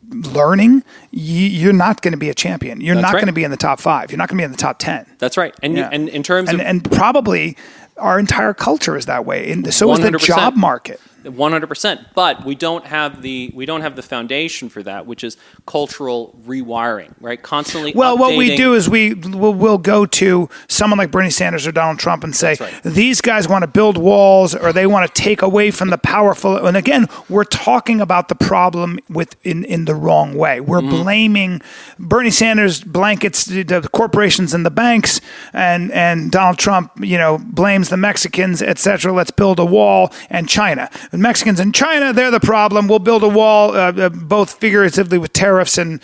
learning, you're not going to be a champion. You're not going to be in the top 5. You're not going to be in the top 10. That's right. And and in terms of and probably our entire culture is that way. And so 100%. Is the job market. 100%. But we don't have the foundation for that, which is cultural rewiring, right? Constantly Well, updating. what we do is we'll go to someone like Bernie Sanders or Donald Trump and say, these guys want to build walls or they want to take away from the powerful. And again, we're talking about the problem in the wrong way. We're blaming Bernie Sanders blankets the corporations and the banks, and Donald Trump, blames the Mexicans, etc. Let's build a wall, and China. the Mexicans in China, they're the problem. We'll build a wall, both figuratively with tariffs and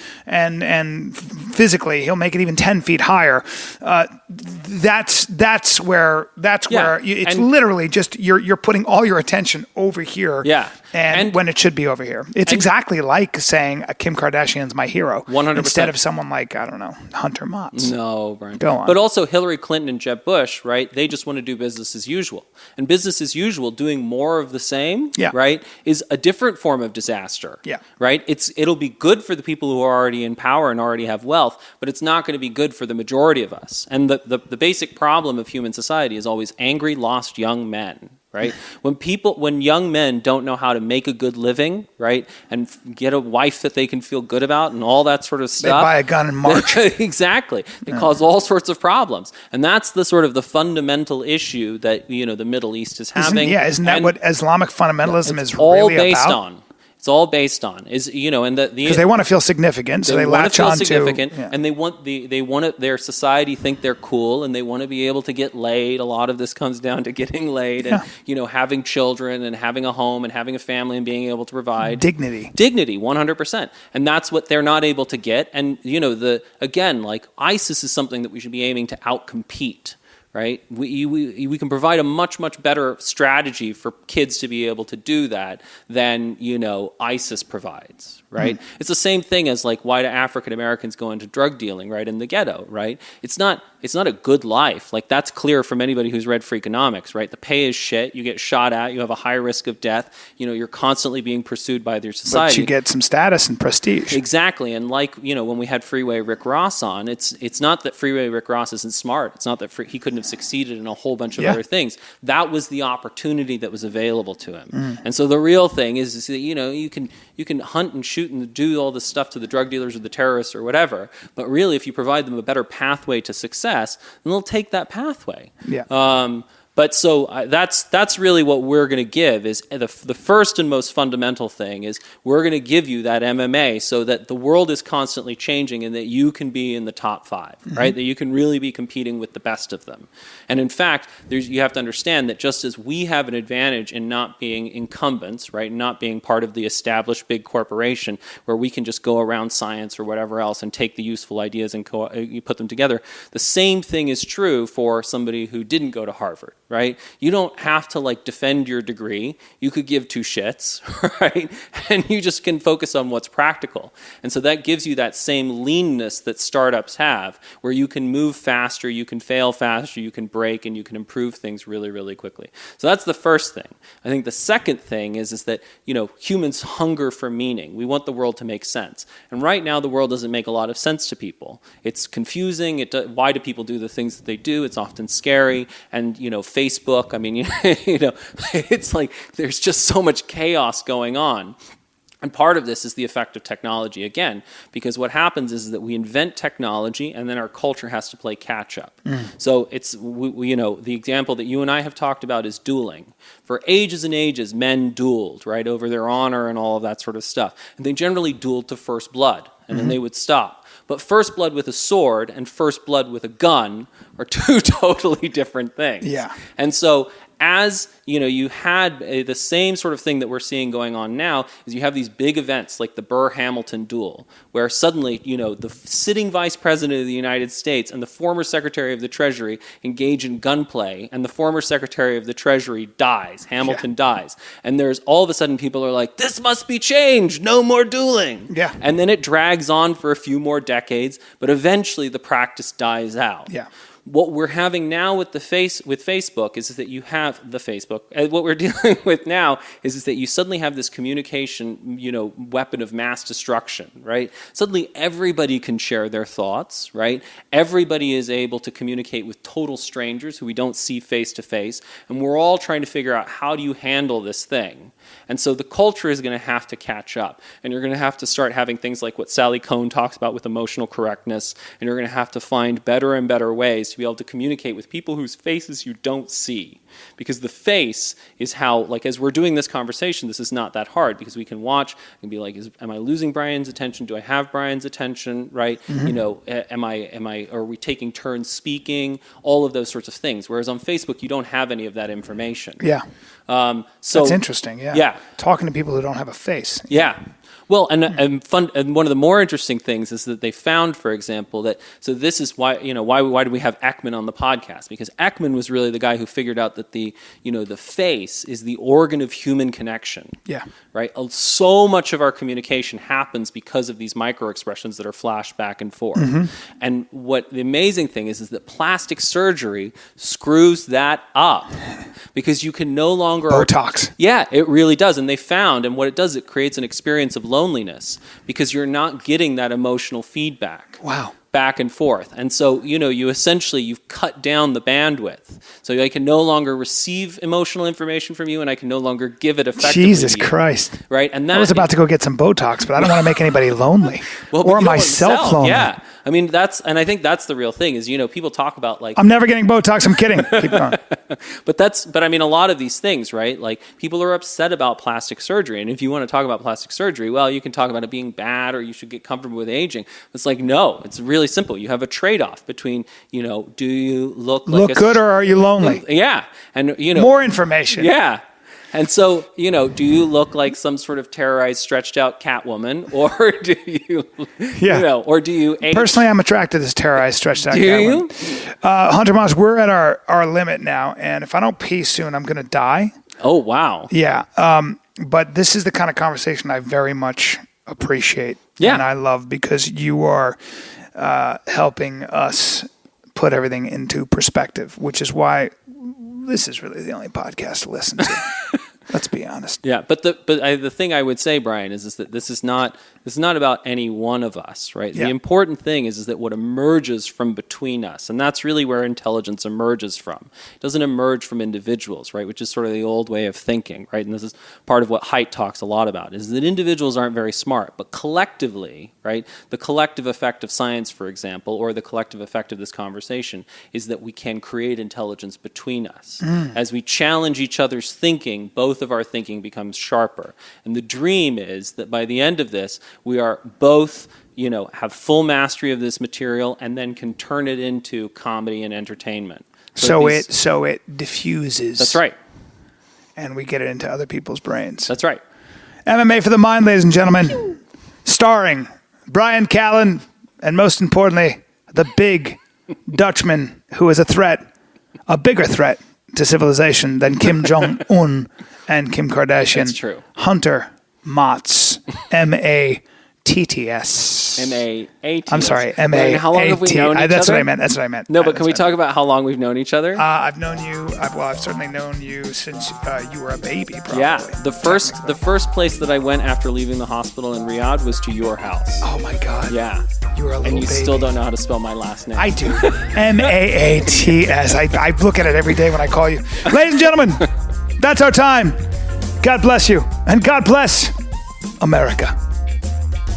physically. He'll make it even 10 feet higher. That's where it's literally just you're putting all your attention over here. Yeah. And when it should be over here. It's exactly like saying Kim Kardashian's my hero 100%. Instead of someone like, I don't know, Hunter Motz. No, Brian. Go on. But also Hillary Clinton and Jeb Bush, right? They just want to do business as usual. And business as usual, doing more of the same, right, is a different form of disaster. Yeah. Right? It'll be good for the people who are already in power and already have wealth, but it's not going to be good for the majority of us. And the basic problem of human society is always angry, lost young men. Right? When young men don't know how to make a good living, right, and get a wife that they can feel good about and all that sort of stuff. They buy a gun and march. Exactly. They cause all sorts of problems. And that's the sort of the fundamental issue that, the Middle East is having. Isn't that what Islamic fundamentalism is all really based about? on. It's all based on and because they want to feel significant, so they latch on to, and they want their society think they're cool, and they want to be able to get laid. A lot of this comes down to getting laid, and having children, and having a home, and having a family, and being able to provide dignity, 100%, and that's what they're not able to get. And like ISIS is something that we should be aiming to outcompete. Right, we can provide a much better strategy for kids to be able to do that than ISIS provides. Right, it's the same thing as like why do African Americans go into drug dealing? Right, in the ghetto. Right, it's not a good life. Like that's clear from anybody who's read Freakonomics. Right, the pay is shit. You get shot at. You have a high risk of death. You're constantly being pursued by their society. But you get some status and prestige. Exactly, and like when we had Freeway Rick Ross on, it's not that Freeway Rick Ross isn't smart. It's not that he couldn't have succeeded in a whole bunch of other things. That was the opportunity that was available to him. And so the real thing is that you can hunt and shoot and do all this stuff to the drug dealers or the terrorists or whatever, but really if you provide them a better pathway to success, then they'll take that pathway. But so that's really what we're going to give is the first and most fundamental thing is we're going to give you that MMA so that the world is constantly changing and that you can be in the top 5, right? That you can really be competing with the best of them. And in fact, you have to understand that just as we have an advantage in not being incumbents, right, not being part of the established big corporation where we can just go around science or whatever else and take the useful ideas and you put them together, the same thing is true for somebody who didn't go to Harvard. Right? You don't have to like defend your degree. You could give 2 shits, right? And you just can focus on what's practical. And so that gives you that same leanness that startups have, where you can move faster, you can fail faster, you can break, and you can improve things really, really quickly. So that's the first thing. I think the second thing is that, humans hunger for meaning. We want the world to make sense. And right now, the world doesn't make a lot of sense to people. It's confusing. Why do people do the things that they do? It's often scary. And, Facebook, I mean, it's like there's just so much chaos going on. And part of this is the effect of technology again, because what happens is that we invent technology and then our culture has to play catch up. So it's, the example that you and I have talked about is dueling. For ages and ages, men dueled, right, over their honor and all of that sort of stuff. And they generally dueled to first blood, and then they would stop. But first blood with a sword and first blood with a gun are 2 totally different things. Yeah. And so as you had the same sort of thing that we're seeing going on now is you have these big events like the Burr-Hamilton duel, where suddenly, the sitting vice president of the United States and the former secretary of the Treasury engage in gunplay, and the former secretary of the Treasury dies. Hamilton dies. And there's all of a sudden people are like, this must be changed. No more dueling. Yeah. And then it drags on for a few more decades, but eventually the practice dies out. Yeah. What we're having now with Facebook is that you have the Facebook. What we're dealing with now is that you suddenly have this communication, weapon of mass destruction, right? Suddenly everybody can share their thoughts, right? Everybody is able to communicate with total strangers who we don't see face to face, and we're all trying to figure out how do you handle this thing. And so the culture is going to have to catch up, and you're going to have to start having things like what Sally Kohn talks about with emotional correctness, and you're going to have to find better and better ways to be able to communicate with people whose faces you don't see. Because the face is how, like, as we're doing this conversation, this is not that hard because we can watch and be like, am I losing Brian's attention? Do I have Brian's attention? Right? Are we taking turns speaking? All of those sorts of things. Whereas on Facebook, you don't have any of that information. Yeah. So that's interesting. Yeah. Yeah. Talking to people who don't have a face. Yeah. Well, and one of the more interesting things is that they found, for example, that so this is why why do we have Ekman on the podcast? Because Ekman was really the guy who figured out that the face is the organ of human connection. Yeah. Right. So much of our communication happens because of these micro expressions that are flashed back and forth. And what the amazing thing is that plastic surgery screws that up because you can no longer Botox. Yeah, it really does. And they found, and what it does, it creates an experience of loneliness because you're not getting that emotional feedback. Wow. Back and forth. And so, you've cut down the bandwidth. So I can no longer receive emotional information from you and I can no longer give it effectively. Jesus Christ. Right? And I was about to go get some Botox, but I don't want to make anybody lonely or myself lonely. Yeah. I mean, I think that's the real thing is, people talk about like... I'm never getting Botox. I'm kidding. Keep going. But I mean, a lot of these things, right? Like people are upset about plastic surgery. And if you want to talk about plastic surgery, well, you can talk about it being bad or you should get comfortable with aging. It's like, no, it's really simple. You have a trade-off between, do you look good or are you lonely? Yeah. And, more information. Yeah. And so, do you look like some sort of terrorized, stretched out Catwoman, or do you, or do you age? Personally, I'm attracted to this terrorized, stretched out Catwoman. Do you? Hunter Moss, we're at our limit now, and if I don't pee soon, I'm going to die. Oh, wow. Yeah. But this is the kind of conversation I very much appreciate. Yeah. And I love because you are helping us put everything into perspective, which is why this is really the only podcast to listen to. Let's be honest. Yeah, but the thing I would say, Brian, is that this is not about any one of us, right? Yeah. The important thing is that what emerges from between us, and that's really where intelligence emerges from. It doesn't emerge from individuals, right? Which is sort of the old way of thinking, right? And this is part of what Haidt talks a lot about, is that individuals aren't very smart, but collectively, right? The collective effect of science, for example, or the collective effect of this conversation is that we can create intelligence between us. As we challenge each other's thinking, both of our thinking becomes sharper. And the dream is that by the end of this, we are both, have full mastery of this material and then can turn it into comedy and entertainment. So it diffuses. That's right. And we get it into other people's brains. That's right. MMA for the Mind, ladies and gentlemen. Starring Bryan Callen, and most importantly, the big Dutchman who is a bigger threat to civilization than Kim Jong-un and Kim Kardashian. That's true. Hunter Motz, M-A-T-T-S. M-A-A-T-S. I'm sorry, M-A-A-T. How long have we known each That's other? That's what I meant. No, but can we talk about how long we've known each other? I've known you. I've certainly known you since you were a baby. Probably. Yeah, the first place that I went after leaving the hospital in Riyadh was to your house. Oh my God. Yeah. You were a little and you baby. still don't know how to spell my last name. I do. M-A-A-T-S. I look at it every day when I call you. Ladies and gentlemen, that's our time. God bless you, and God bless America.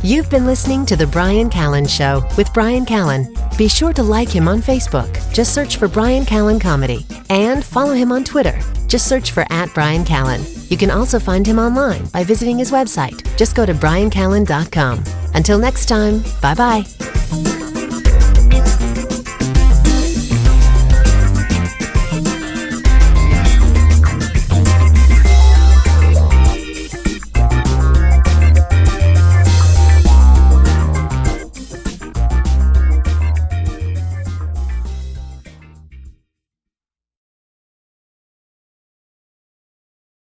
You've been listening to The Bryan Callen Show with Bryan Callen. Be sure to like him on Facebook. Just search for Bryan Callen Comedy. And follow him on Twitter. Just search for @Bryan Callen. You can also find him online by visiting his website. Just go to bryancallen.com. Until next time, bye-bye.